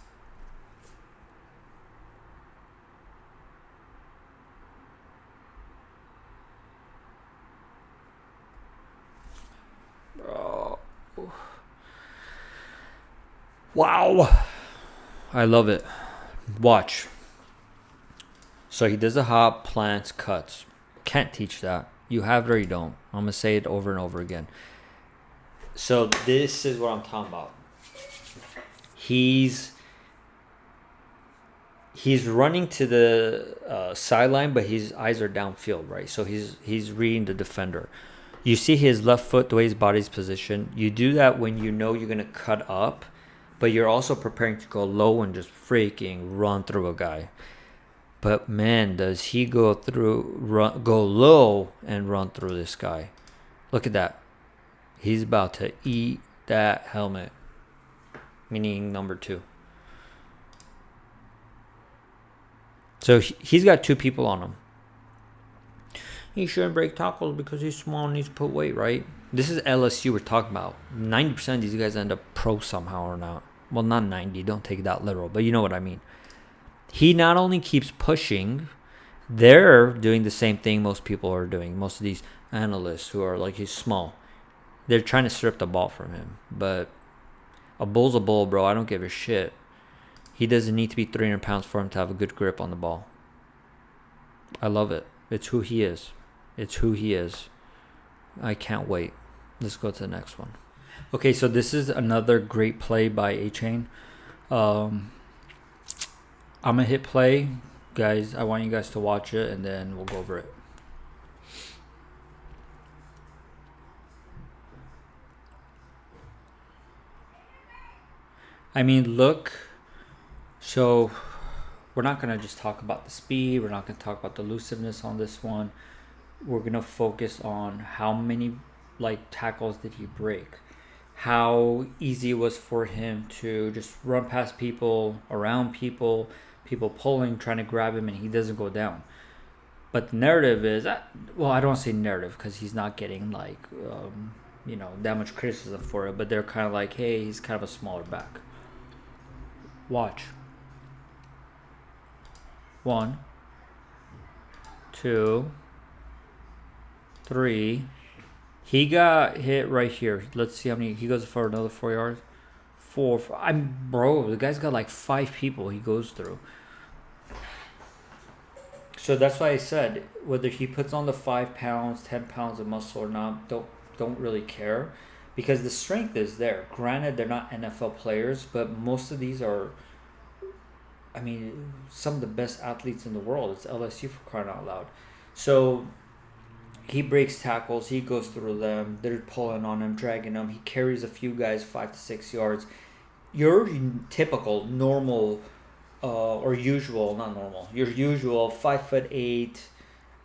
Wow. I love it. Watch. So he does a hop, plants, cuts. Can't teach that. You have it or you don't. I'm going to say it over and over again. So this is what I'm talking about. He's running to the sideline, but his eyes are downfield, right? So he's reading the defender. You see his left foot, the way his body's positioned. You do that when you know you're going to cut up, but you're also preparing to go low and just freaking run through a guy. But man, does he go low and run through this guy. Look at that. He's about to eat that helmet. Meaning number 2. So he's got 2 people on him. He shouldn't break tackles because he's small and needs to put weight, right? This is LSU we're talking about. 90% of these guys end up pro somehow or not. Well, not 90. Don't take that literal, but you know what I mean. He not only keeps pushing, they're doing the same thing most people are doing. Most of these analysts who are like, he's small. They're trying to strip the ball from him. But a bull's a bull, bro. I don't give a shit. He doesn't need to be 300 pounds for him to have a good grip on the ball. I love it. It's who he is. It's who he is. I can't wait. Let's go to the next one. Okay, so this is another great play by Achane. I'm going to hit play. Guys, I want you guys to watch it, and then we'll go over it. I mean, look. So, we're not going to just talk about the speed. We're not going to talk about the elusiveness on this one. We're going to focus on how many tackles did he break, how easy it was for him to just run past people, around people pulling, trying to grab him, and he doesn't go down. But the narrative is, I don't want to say narrative because he's not getting that much criticism for it, but they're kind of like, hey, he's kind of a smaller back. Watch. 1, 2, 3. He got hit right here. Let's see how many. He goes for another 4 yards. 4. Bro, the guy's got like 5 people he goes through. So that's why I said whether he puts on the 5 pounds, 10 pounds of muscle or not, don't really care, because the strength is there. Granted, they're not NFL players, but most of these are, some of the best athletes in the world. It's LSU, for crying out loud. So he breaks tackles. He goes through them. They're pulling on him, dragging him. He carries a few guys 5 to 6 yards. Your typical, normal, your usual 5'8",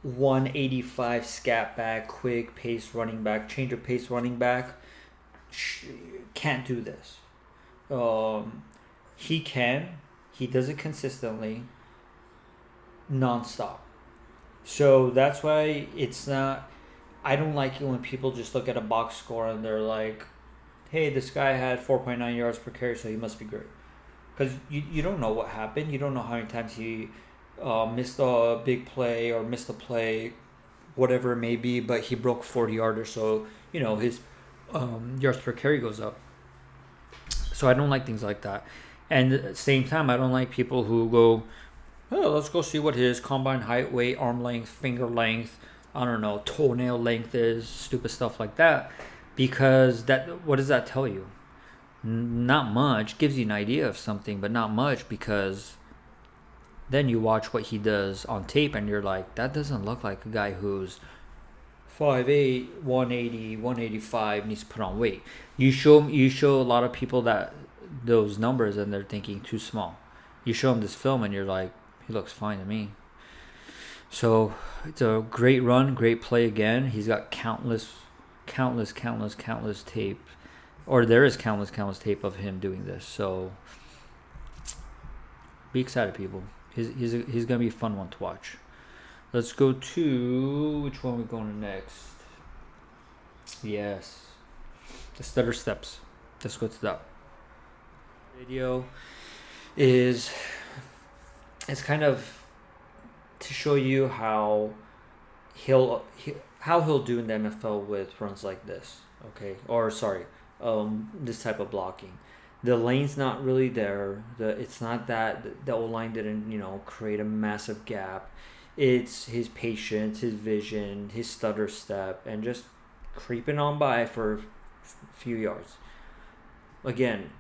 185 scat back, quick pace running back, change of pace running back can't do this. He can. He does it consistently, nonstop. So that's why it's not. I don't like it when people just look at a box score and they're like, "Hey, this guy had 4.9 yards per carry, so he must be great." Because you don't know what happened. You don't know how many times he missed a big play or missed a play, whatever it may be, but he broke 40-yarder, so his yards per carry goes up. So I don't like things like that. And at the same time, I don't like people who go, "Oh, let's go see what his combine height, weight, arm length, finger length, I don't know, toenail length is," stupid stuff like that. Because what does that tell you? Not much. Gives you an idea of something, but not much, because then you watch what he does on tape and you're like, that doesn't look like a guy who's 5'8", 180, 185, needs to put on weight. You show a lot of people those numbers and they're thinking too small. You show them this film and you're like, he looks fine to me. So it's a great run, great play again. He's got countless tape. Or there is countless tape of him doing this. So be excited, people. He's going to be a fun one to watch. Let's go to, which one are we going to next? Yes, the stutter steps. Let's go to that. Video it's kind of to show you how he'll do in the NFL with runs like this. Okay, or sorry. This type of blocking. The lane's not really there. It's not that the O-line didn't, create a massive gap. It's his patience, his vision, his stutter step, and just creeping on by for a few yards. Again,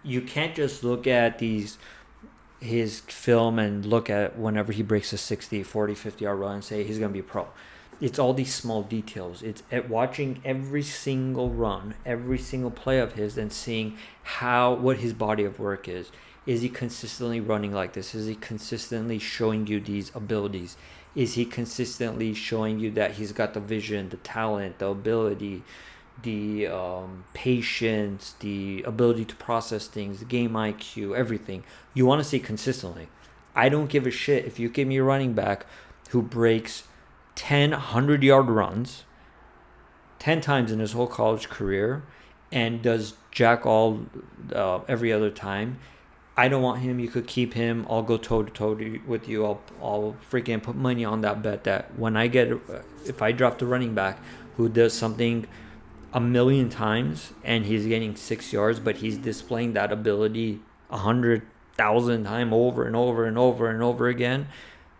you can't just look at his film and look at whenever he breaks a 60, 40, 50-yard run and say he's going to be a pro. It's all these small details. It's at watching every single run, every single play of his, and seeing what his body of work is. Is he consistently running like this? Is he consistently showing you these abilities? Is he consistently showing you that he's got the vision, the talent, the ability, the patience, the ability to process things, the game IQ, everything? You want to see consistently. I don't give a shit if you give me a running back who breaks 10 100-yard runs 10 times in his whole college career and does jack all every other time. I don't want him. You could keep him. I'll go toe-to-toe with you. I'll freaking put money on that bet that if I draft a running back who does something a million times and he's getting 6 yards, but he's displaying that ability 100,000 times over and over and over and over again,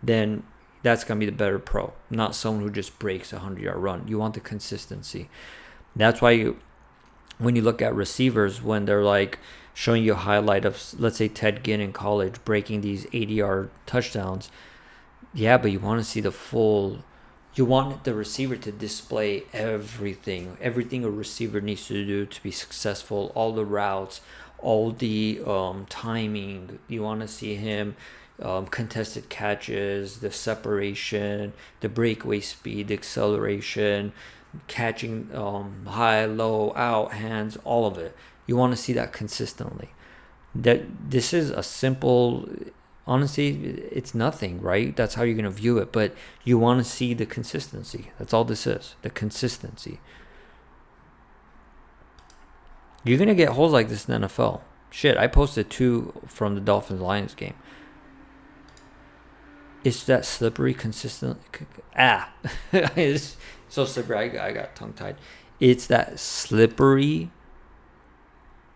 then that's going to be the better pro, not someone who just breaks a 100-yard run. You want the consistency. That's why when you look at receivers, when they're like showing you a highlight of, let's say, Ted Ginn in college breaking these 80-yard touchdowns, yeah, but you want to see the full. You want the receiver to display everything a receiver needs to do to be successful, all the routes, all the timing. You want to see him contested catches, the separation, the breakaway speed, the acceleration, catching high, low, out, hands, all of it. You want to see that consistently. That this is a simple, honestly, it's nothing, right? That's how you're going to view it. But you want to see the consistency. That's all this is, the consistency. You're going to get holes like this in the NFL. Shit, I posted 2 from the Dolphins-Lions game. It's that slippery, consistent. It's so slippery. I got tongue-tied. It's that slippery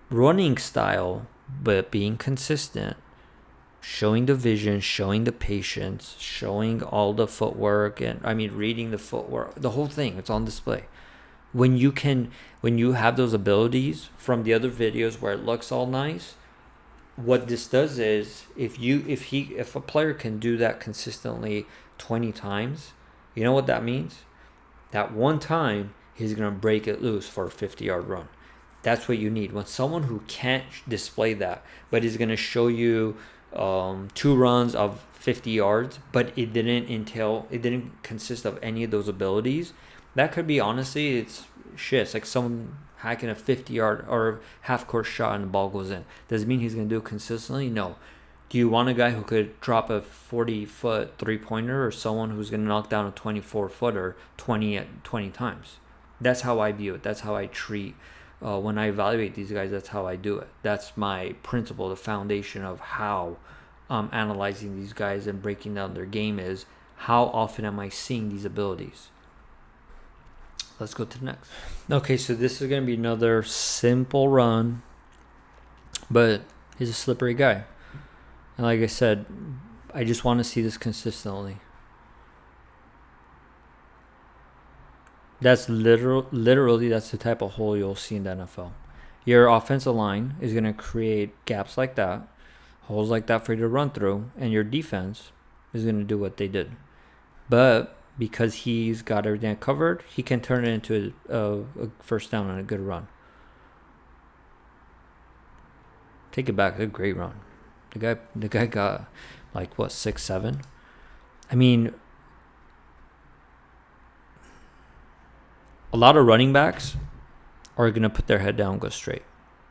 running style, but being consistent, showing the vision, showing the patience, showing all the footwork, and reading the footwork, the whole thing. It's on display. When you have those abilities from the other videos where it looks all nice, what this does is if a player can do that consistently 20 times, you know what that means? That one time he's going to break it loose for a 50-yard run. That's what you need. When someone who can't display that, but is going to show you 2 runs of 50 yards, but it didn't consist of any of those abilities. That could be, honestly, it's like someone hacking a 50-yard or half-court shot and the ball goes in. Does it mean he's going to do it consistently? No. Do you want a guy who could drop a 40-foot three-pointer or someone who's going to knock down a 24-footer 20 times? That's how I view it. That's how I treat when I evaluate these guys. That's how I do it. That's my principle, the foundation of how I'm analyzing these guys and breaking down their game is how often am I seeing these abilities? Let's go to the next. Okay, so this is going to be another simple run, but he's a slippery guy. And like I said, I just want to see this consistently. That's literally that's the type of hole you'll see in the NFL. Your offensive line is going to create gaps like that, holes like that for you to run through, and your defense is going to do what they did. But because he's got everything covered, he can turn it into a first down and a good run. Take it back, a great run. The guy got 6, 7. A lot of running backs are gonna put their head down, go straight,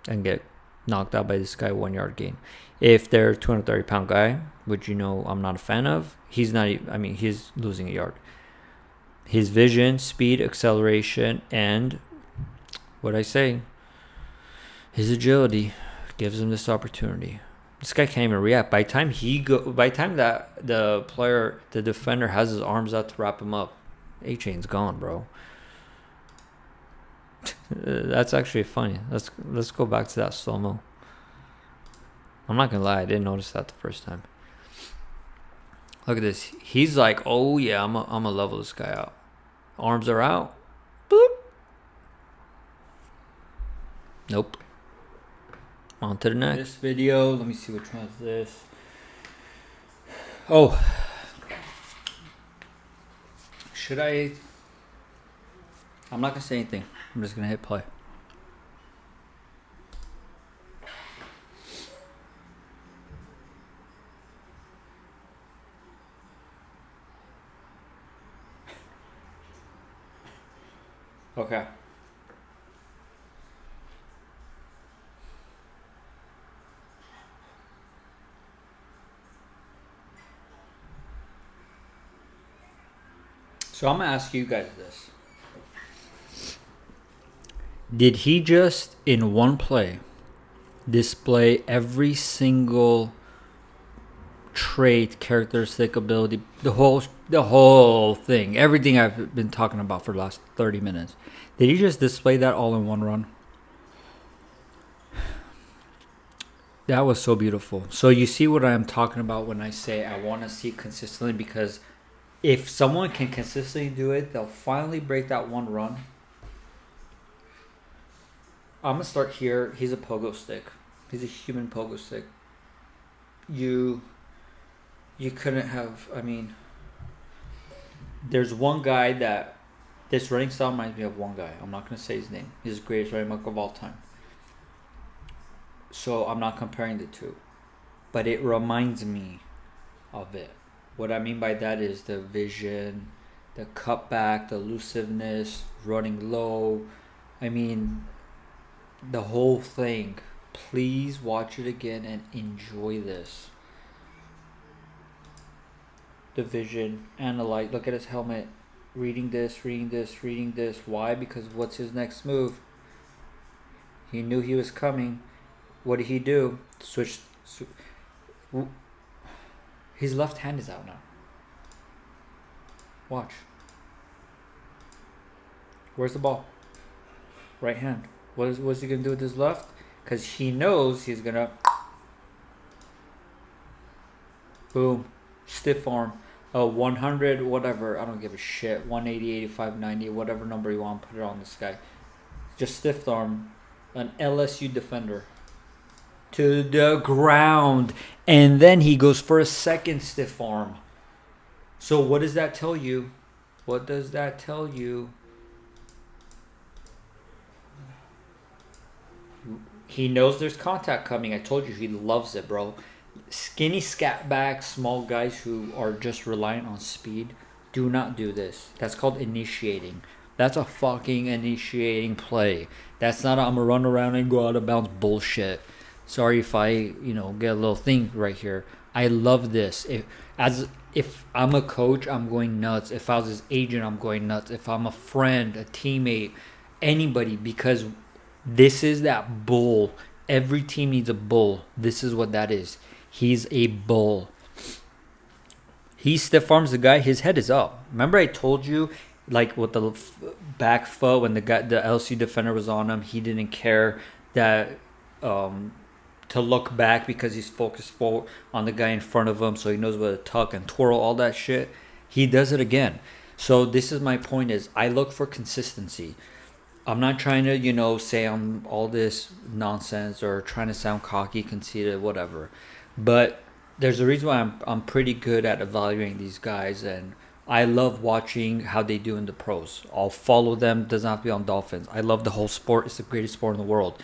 and get knocked out by this guy 1 yard gain. If they're a 230-pound guy, which I'm not a fan of, he's losing a yard. His vision, speed, acceleration, and his agility gives him this opportunity. This guy can't even react. By the time that the defender has his arms out to wrap him up, Achane's gone, bro. That's actually funny. Let's go back to that slow-mo. I'm not gonna lie, I didn't notice that the first time. Look at this. He's like, oh yeah, I'm gonna level this guy out. Arms are out. Boop. Nope. On to the next. This video, let me see which one is this. Oh. Should I? I'm not gonna say anything. I'm just gonna hit play. Okay. So I'm gonna ask you guys this. Did he just, in one play, display every single trait, characteristic, ability, the whole thing, everything I've been talking about for the last 30 minutes? Did he just display that all in one run? That was so beautiful. So you see what I'm talking about when I say I want to see consistently, because if someone can consistently do it, they'll finally break that one run. I'm going to start here. He's a pogo stick. He's a human pogo stick. You couldn't have, there's one guy that, this running style reminds me of one guy. I'm not going to say his name. He's the greatest running back of all time. So I'm not comparing the two, but it reminds me of it. What I mean by that is the vision, the cutback, the elusiveness, running low. I mean, the whole thing. Please watch it again and enjoy this. The vision, analyze, look at his helmet, reading this, reading this, reading this. Why? Because what's his next move? He knew he was coming. What did he do? His left hand is out now. Watch. Where's the ball? Right hand. What's he going to do with his left? Because he knows he's going to... Boom. Stiff arm. 100, whatever. I don't give a shit. 180, 85, 90, whatever number you want. Put it on this guy. Just stiff arm. An LSU defender. To the ground. And then he goes for a second stiff arm. So what does that tell you? What does that tell you? He knows there's contact coming. I told you he loves it, bro. Skinny scat back, small guys who are just reliant on speed, do not do this. That's called initiating. That's a fucking initiating play. That's not I'm gonna run around and go out of bounds bullshit. Sorry if I, get a little thing right here. I love this. If I'm a coach, I'm going nuts. If I was his agent, I'm going nuts. If I'm a friend, a teammate, anybody, because this is that bull. Every team needs a bull. This is what that is. He's a bull. He stiff arms the guy. His head is up. Remember I told you, like with the back foot when the LSU defender was on him, he didn't care that to look back because he's focused forward on the guy in front of him, so he knows where to tuck and twirl, all that shit. He does it again. So this is my point: is I look for consistency. I'm not trying to, say I'm all this nonsense or trying to sound cocky, conceited, whatever. But there's a reason why I'm pretty good at evaluating these guys, and I love watching how they do in the pros. I'll follow them. Doesn't have to be on Dolphins. I love the whole sport. It's the greatest sport in the world.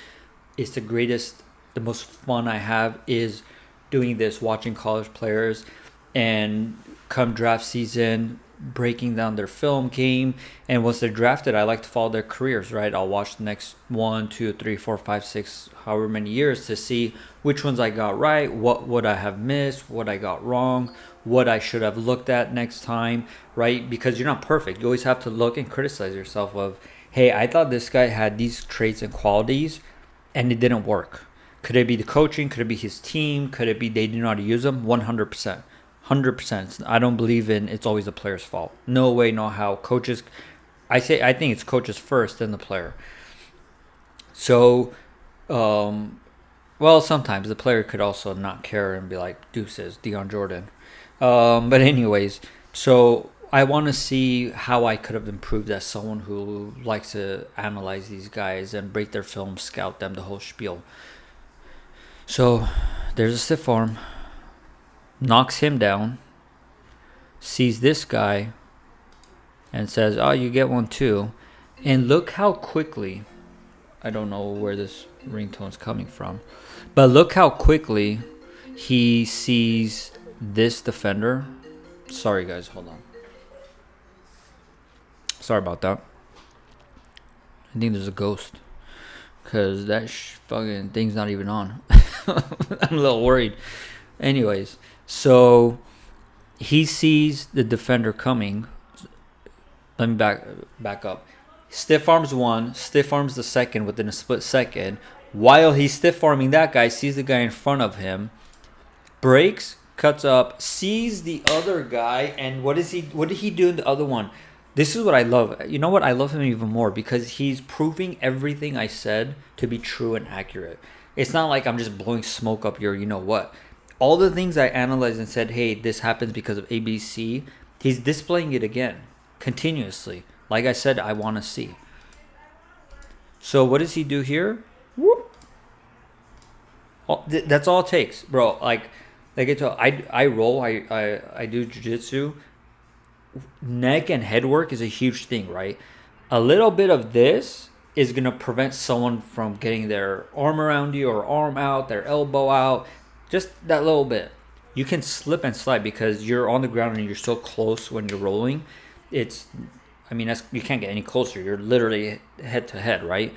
It's the greatest, the most fun I have is doing this, watching college players, and come draft season, breaking down their film game. And once they're drafted, I like to follow their careers, right? I'll watch the next 1, 2, 3, 4, 5, 6, however many years to see which ones I got right, what would I have missed, what I got wrong, what I should have looked at next time, right? Because you're not perfect. You always have to look and criticize yourself of, hey, I thought this guy had these traits and qualities and it didn't work. Could it be the coaching? Could it be his team? Could it be they didn't know how to use them? 100%. 100%. I don't believe in it's always the player's fault. No way, no how. Coaches, I think it's coaches first, then the player. So, sometimes the player could also not care and be like, deuces, Deion Jordan. But anyways, so I want to see how I could have improved as someone who likes to analyze these guys and break their film, scout them, the whole spiel. So, there's a stiff arm. Knocks him down, sees this guy, and says, oh, you get one too. And look how quickly, I don't know where this ringtone's coming from, but look how quickly he sees this defender. Sorry, guys, hold on. Sorry about that. I think there's a ghost, because that fucking thing's not even on. I'm a little worried. Anyways. So he sees the defender coming. Let me back up. Stiff arms one, stiff arms the second within a split second. While he's stiff arming that guy, sees the guy in front of him, breaks, cuts up, sees the other guy, and what did he do in the other one? This is what I love. You know what? I love him even more because he's proving everything I said to be true and accurate. It's not like I'm just blowing smoke up your what. All the things I analyzed and said, hey, this happens because of ABC, he's displaying it again, continuously. Like I said, I want to see. So what does he do here? Whoop. That's all it takes, bro. I roll, I do jiu-jitsu. Neck and head work is a huge thing, right? A little bit of this is going to prevent someone from getting their arm around you or arm out, their elbow out, just that little bit. You can slip and slide because you're on the ground and you're so close when you're rolling. You can't get any closer. You're literally head to head, right?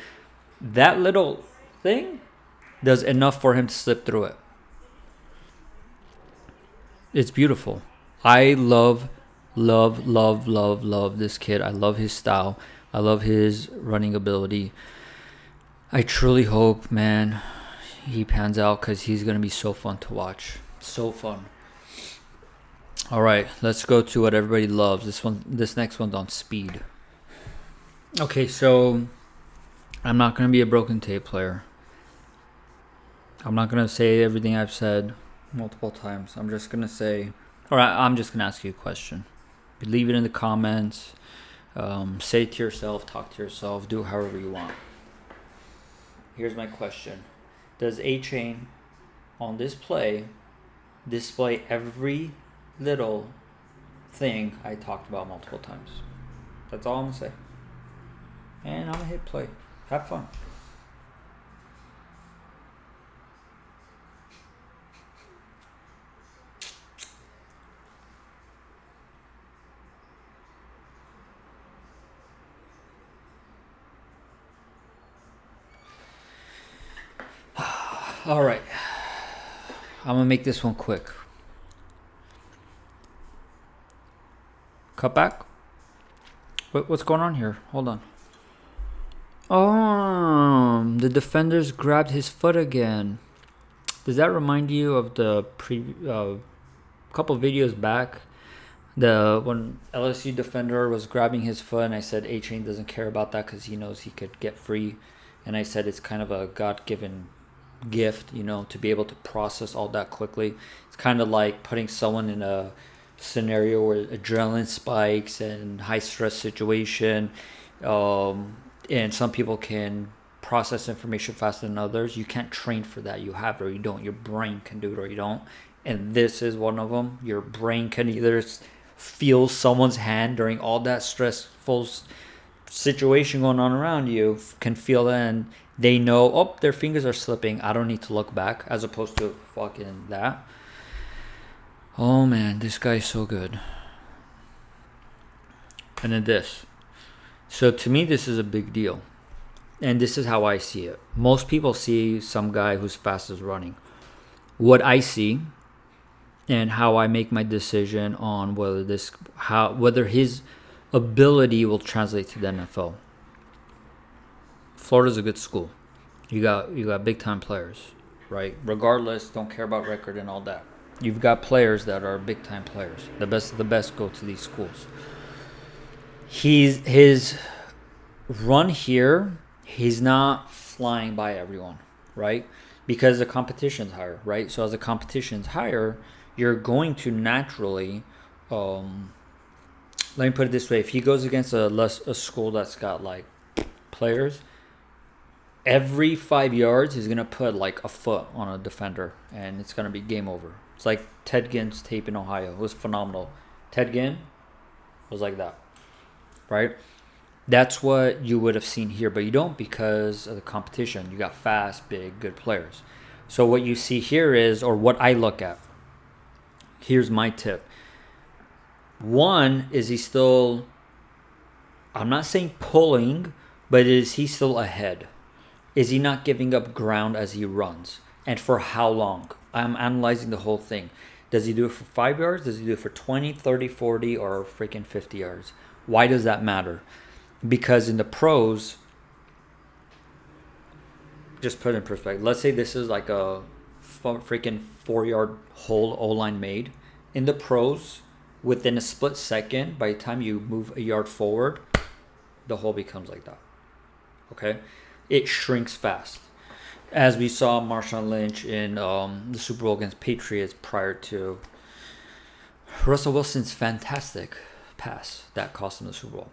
That little thing does enough for him to slip through it. It's beautiful. I love this kid. I love his style. I love his running ability. I truly hope, man, he pans out because he's going to be so fun to watch. So fun. All right, let's go to what everybody loves. This next one's on speed. Okay, so I'm not going to be a broken tape player. I'm not going to say everything I've said multiple times. I'm just going to say, all right, I'm just going to ask you a question. Leave it in the comments. Say it to yourself, talk to yourself, do however you want. Here's my question. Does Achane on this play display every little thing I talked about multiple times? That's all I'm going to say. And I'm going to hit play. Have fun. All right. I'm going to make this one quick. Cut back. What's going on here? Hold on. Oh, the defenders grabbed his foot again. Does that remind you of the couple videos back? When LSU defender was grabbing his foot, and I said Achane doesn't care about that because he knows he could get free. And I said it's kind of a God-given gift, to be able to process all that quickly. It's kind of like putting someone in a scenario where adrenaline spikes and high stress situation, and some people can process information faster than others. You can't train for that. You have it or you don't. Your brain can do it or you don't, and this is one of them. Your brain can either feel someone's hand during all that stressful situation going on around you, can feel it, and they know, their fingers are slipping. I don't need to look back, as opposed to fucking that. Oh, man, this guy's so good. And then this. So, to me, this is a big deal. And this is how I see it. Most people see some guy who's fast as running. What I see and how I make my decision on whether his ability will translate to the NFL. Florida's a good school. You got big time players, right? Regardless, don't care about record and all that. You've got players that are big time players. The best of the best go to these schools. His run here, he's not flying by everyone, right? Because the competition's higher, right? So as the competition's higher, you're going to naturally, let me put it this way: if he goes against a school that's got like players, every 5 yards he's gonna put like a foot on a defender, and it's gonna be game over. It's like Ted Ginn's tape in Ohio. It was phenomenal. Ted Ginn was like that, right? That's what you would have seen here, but you don't because of the competition. You got fast, big, good players. So what you see here is, or what I look at, here's my tip. One, is he still, I'm not saying pulling, but is he still ahead? Is he not giving up ground as he runs? And for how long? I'm analyzing the whole thing. Does he do it for 5 yards? Does he do it for 20, 30, 40, or freaking 50 yards? Why does that matter? Because in the pros, just put it in perspective. Let's say this is like a freaking 4-yard hole O-line made. In the pros, within a split second, by the time you move a yard forward, the hole becomes like that. Okay? It shrinks fast. As we saw Marshawn Lynch in the Super Bowl against Patriots prior to Russell Wilson's fantastic pass that cost him the Super Bowl.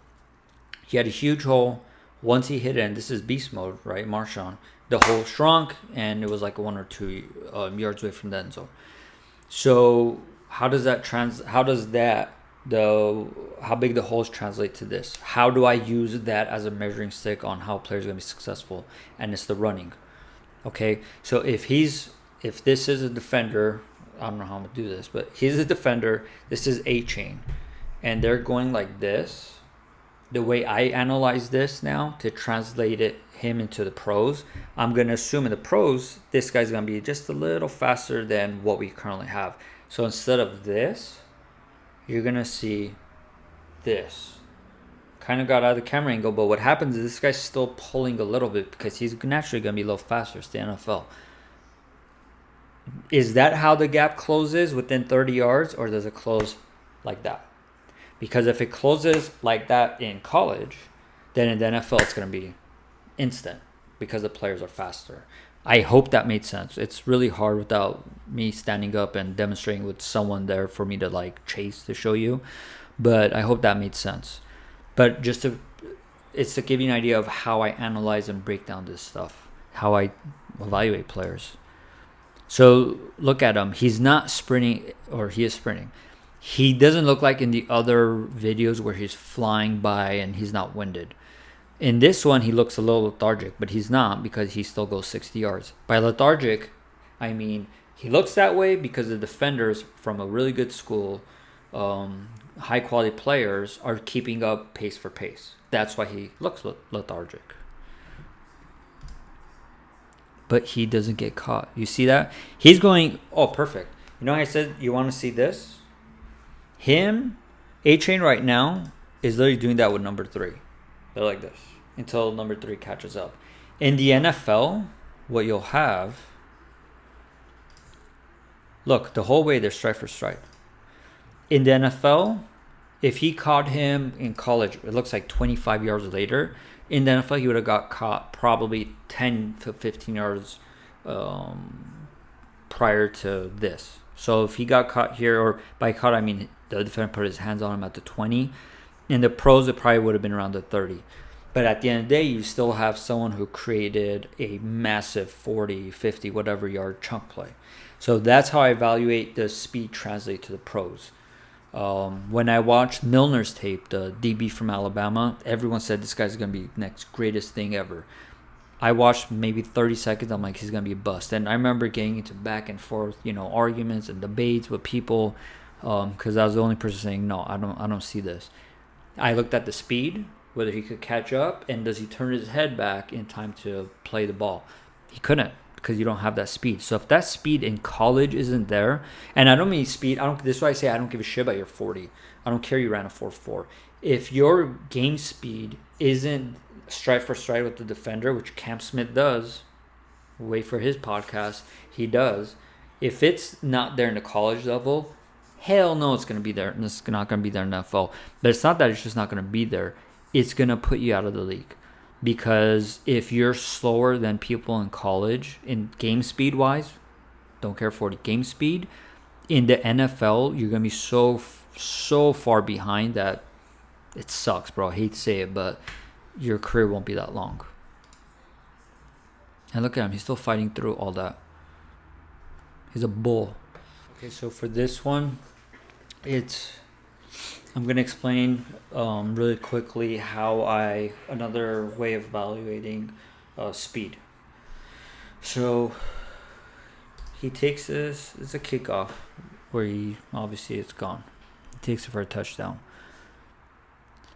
He had a huge hole. Once he hit it, and this is beast mode, right, Marshawn, the hole shrunk, and it was like 1 or 2 yards away from the end zone. So how does that how big the holes translate to this. How do I use that as a measuring stick on how players are going to be successful? And it's the running. Okay, so if this is a defender, I don't know how I'm going to do this, but he's a defender. This is Achane, and they're going like this. The way I analyze this now to translate him into the pros, I'm going to assume in the pros, this guy's going to be just a little faster than what we currently have. So instead of this, you're going to see this. Kind of got out of the camera angle, but what happens is this guy's still pulling a little bit because he's naturally going to be a little faster. It's the NFL. Is that how the gap closes within 30 yards, or does it close like that? Because if it closes like that in college, then in the NFL it's going to be instant because the players are faster. I hope that made sense. It's really hard without me standing up and demonstrating with someone there for me to like chase to show you. But I hope that made sense. But it's to give you an idea of how I analyze and break down this stuff, how I evaluate players. So look at him. He's not sprinting, or he is sprinting. He doesn't look like in the other videos where he's flying by and he's not winded. In this one, he looks a little lethargic, but he's not because he still goes 60 yards. By lethargic, I mean he looks that way because the defenders from a really good school, high-quality players, are keeping up pace for pace. That's why he looks lethargic. But he doesn't get caught. You see that? He's going, oh, perfect. You know how I said you want to see this? Achane right now is literally doing that with number 3. They're like this until number 3 catches up. In the NFL, what you'll have, look, the whole way they're stride for stride. In the NFL, if he caught him in college, it looks like 25 yards later. In the NFL, he would have got caught probably 10 to 15 yards prior to this. So if he got caught here, or by caught, I mean the defender put his hands on him at the 20. In the pros, it probably would have been around the 30. But at the end of the day, you still have someone who created a massive 40, 50, whatever yard chunk play. So that's how I evaluate the speed translate to the pros. When I watched Milner's tape, the DB from Alabama, everyone said this guy's going to be next greatest thing ever. I watched maybe 30 seconds. I'm like, he's going to be a bust. And I remember getting into back and forth, arguments and debates with people because I was the only person saying, no, I don't see this. I looked at the speed, whether he could catch up, and does he turn his head back in time to play the ball. He couldn't because you don't have that speed. So if that speed in college isn't there, and I don't mean speed, this is why I say I don't give a shit about your 40. I don't care you ran a 4.4. If your game speed isn't stride for stride with the defender, which Cam Smith does, wait for his podcast, he does. If it's not there in the college level, hell no, it's going to be there. And it's not going to be there in the NFL. But it's not that it's just not going to be there. It's going to put you out of the league. Because if you're slower than people in college, in game speed wise, don't care for the game speed, in the NFL, you're going to be so far behind that it sucks, bro. I hate to say it, but your career won't be that long. And look at him. He's still fighting through all that. He's a bull. Okay, so for this one, I'm going to explain really quickly another way of evaluating speed. So he takes this, it's a kickoff where obviously it's gone. He takes it for a touchdown.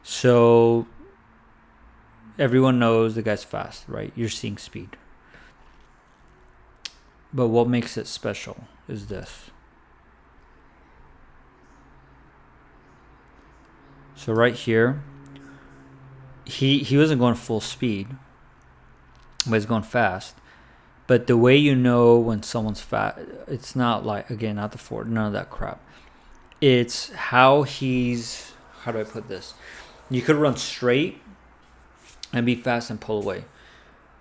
So everyone knows the guy's fast, right? You're seeing speed. But what makes it special is this. So right here, he wasn't going full speed, but he's going fast. But the way you know when someone's fast, it's not like, again, not the Ford, none of that crap. It's how do I put this? You could run straight and be fast and pull away.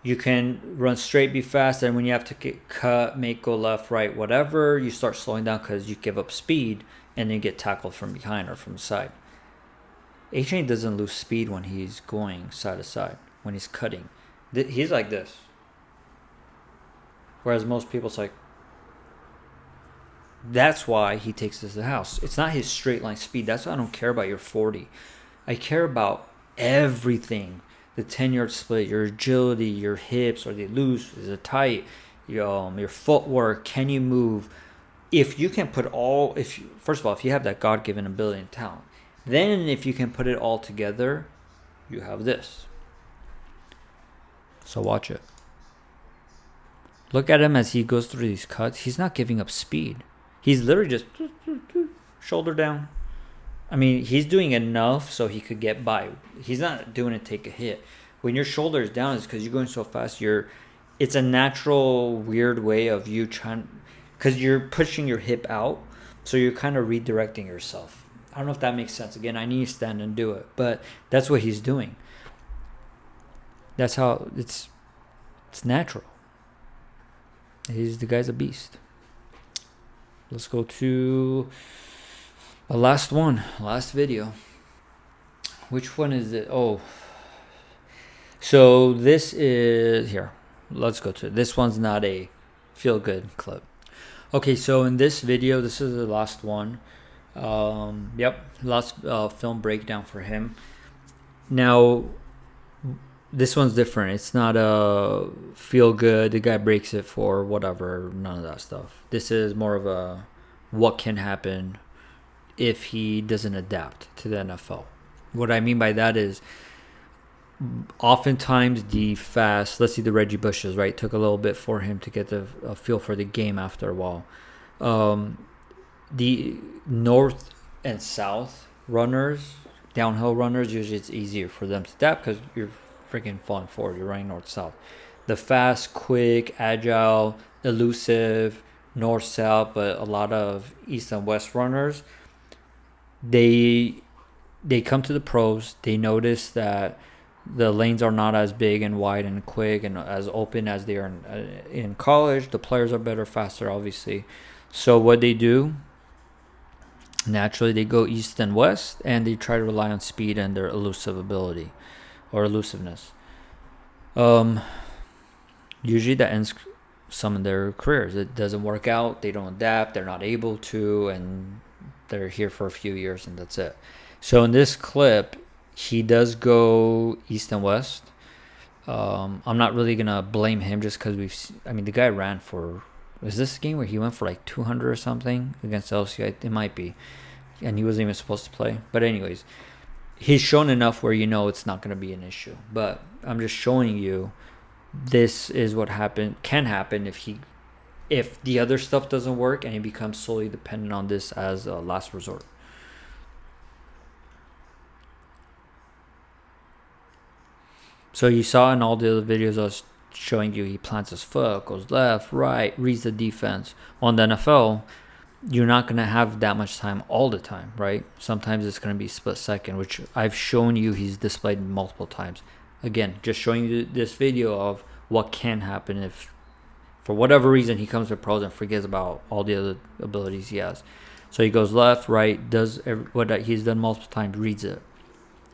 You can run straight, be fast, and when you have to get cut, make go left, right, whatever, you start slowing down because you give up speed and then get tackled from behind or from the side. Achane doesn't lose speed when he's going side to side, when he's cutting. He's like this. Whereas most people, it's like, That's why he takes us to the house. It's not his straight line speed. That's why I don't care about your 40. I care about everything. The 10-yard split, your agility, your hips, are they loose? Is it tight? Your footwork, can you move? If you can put all, first of all, if you have that God-given ability and talent, then if you can put it all together, you have this. So watch it. Look at him as he goes through these cuts. He's not giving up speed. He's literally just shoulder down. I mean, he's doing enough so he could get by. He's not doing it to take a hit. When your shoulder is down, it's because you're going so fast. It's a natural, weird way of you trying, because you're pushing your hip out, so you're kind of redirecting yourself. I don't know if that makes sense. Again, I need to stand and do it, but that's what he's doing. That's how it's natural. The guy's a beast. Let's go to the last video. Which one is it? Oh, so this is here. Let's go to it. This one's not a feel-good clip. Okay, so in this video, this is the last one. Last film breakdown for him. Now, this one's different. It's not a feel-good, the guy breaks it for whatever, none of that stuff. This is more of a what can happen if he doesn't adapt to the NFL. What I mean by that is, oftentimes the fast, let's see the Reggie Bushes, right? Took a little bit for him to get the feel for the game after a while. The north and south runners, downhill runners, usually it's easier for them to adapt because you're freaking falling forward. You're running north-south. The fast, quick, agile, elusive, north-south, but a lot of east and west runners, they come to the pros. They notice that the lanes are not as big and wide and quick and as open as they are in college. The players are better, faster, obviously. So what they do, naturally, they go east and west, and they try to rely on speed and their elusive ability or elusiveness. Usually that ends some of their careers. It doesn't work out. They don't adapt. They're not able to, and they're here for a few years, and that's it. So in this clip, he does go east and west. I'm not really going to blame him just because the guy ran for, was this game where he went for like 200 or something against LSU? It might be. And he wasn't even supposed to play. But anyways, he's shown enough where it's not going to be an issue. But I'm just showing you this is what can happen if the other stuff doesn't work and he becomes solely dependent on this as a last resort. So you saw in all the other videos I was showing you, he plants his foot, goes left, right, reads the defense. On the NFL, you're not going to have that much time all the time, right? Sometimes it's going to be split second, which I've shown you he's displayed multiple times. Again, just showing you this video of what can happen if, for whatever reason, he comes to pros and forgets about all the other abilities he has. So he goes left, right, does what he's done multiple times, reads it.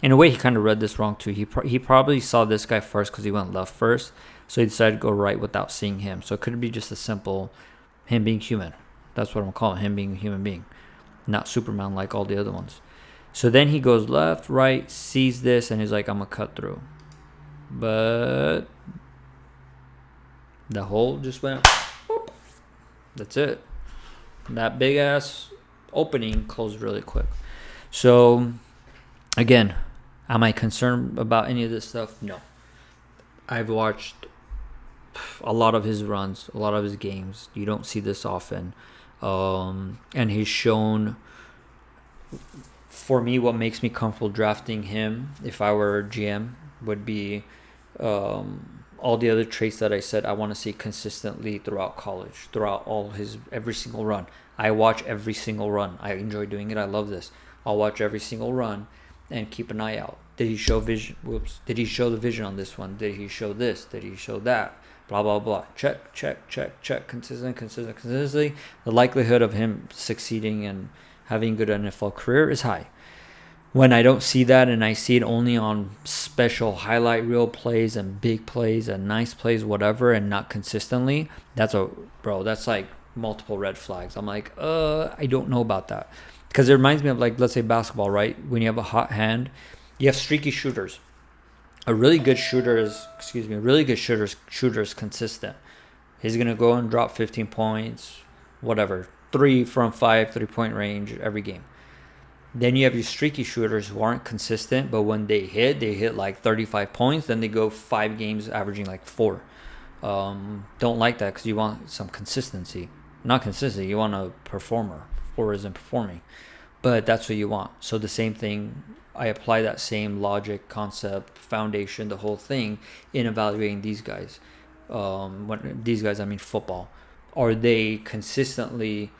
In a way, he kind of read this wrong too. He probably saw this guy first because he went left first. So he decided to go right without seeing him. So it could be just a simple him being human. That's what I'm calling him, being a human being. Not Superman like all the other ones. So then he goes left, right, sees this, and he's like, I'm going to cut through. But the hole just went, boop. That's it. That big ass opening closed really quick. So again, am I concerned about any of this stuff? No. I've watched a lot of his runs, a lot of his games. You don't see this often. And he's shown, for me, what makes me comfortable drafting him, if I were a GM, would be all the other traits that I said I want to see consistently throughout college, throughout every single run. I watch every single run. I enjoy doing it. I love this. I'll watch every single run and keep an eye out. Did he show vision? Did he show the vision on this one? Did he show this? Did he show that? Blah, blah, blah. Check. Consistently. The likelihood of him succeeding and having a good NFL career is high. When I don't see that and I see it only on special highlight reel plays and big plays and nice plays, whatever, and not consistently, that's like multiple red flags. I'm like, I don't know about that. Because it reminds me of, like, let's say basketball, right? When you have a hot hand, you have streaky shooters. A really good shooter is consistent. He's going to go and drop 15 points, whatever, 3 from 5 3-point range every game. Then you have your streaky shooters who aren't consistent, but when they hit like 35 points. Then they go 5 games averaging like 4. Don't like that because you want some consistency. Not consistency, you want a performer. 4 isn't performing. But that's what you want. So the same thing, I apply that same logic, concept, foundation, the whole thing in evaluating these guys. When these guys, I mean football. Are they consistently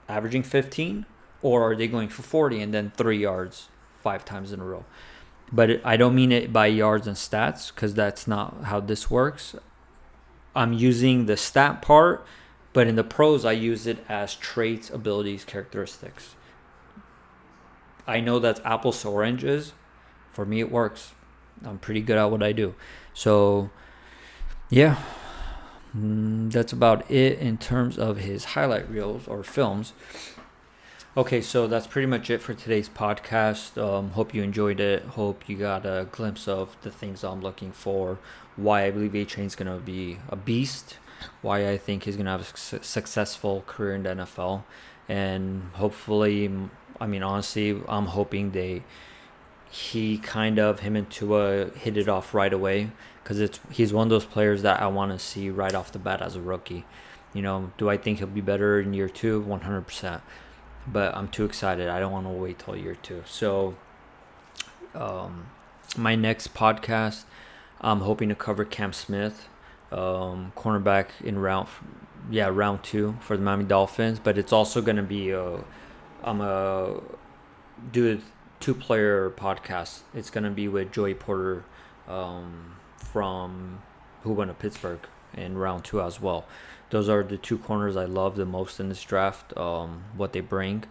averaging 15? Or are they going for 40 and then 3 yards 5 times in a row? But I don't mean it by yards and stats, because that's not how this works. I'm using the stat part, but in the pros, I use it as traits, abilities, characteristics. I know that's apples to oranges. For me, it works. I'm pretty good at what I do. So, yeah, that's about it in terms of his highlight reels or films. Okay, so that's pretty much it for today's podcast. Hope you enjoyed it. Hope you got a glimpse of the things I'm looking for, why I believe Achane's going to be a beast, why I think he's going to have a successful career in the NFL. And hopefully, I mean, honestly, I'm hoping him and Tua hit it off right away, because he's one of those players that I want to see right off the bat as a rookie. You know, do I think he'll be better in year 2? 100%. But I'm too excited. I don't want to wait till year 2. So, my next podcast, I'm hoping to cover Cam Smith, cornerback in round 2 for the Miami Dolphins. But it's also going to be I'm gonna do a 2-player podcast. It's going to be with Joey Porter, from who went to Pittsburgh in round 2 as well. Those are the 2 corners I love the most in this draft, what they bring.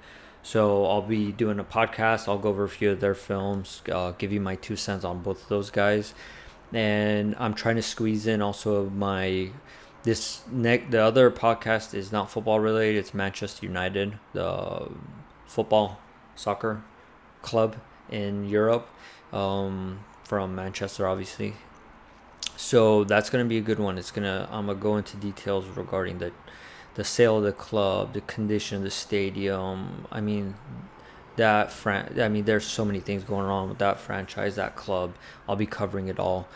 So I'll be doing a podcast. I'll go over a few of their films, give you my 2 cents on both of those guys. And I'm trying to squeeze in also the other podcast is not football related. It's Manchester United, the soccer club in Europe, from Manchester, obviously. So that's going to be a good one. I'm going to go into details regarding the sale of the club, the condition of the stadium. I mean, there's so many things going on with that franchise, that club. I'll be covering it all.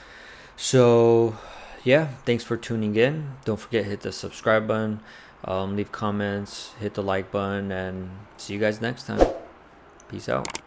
So, yeah, thanks for tuning in. Don't forget to hit the subscribe button, leave comments, hit the like button, and see you guys next time. Peace out.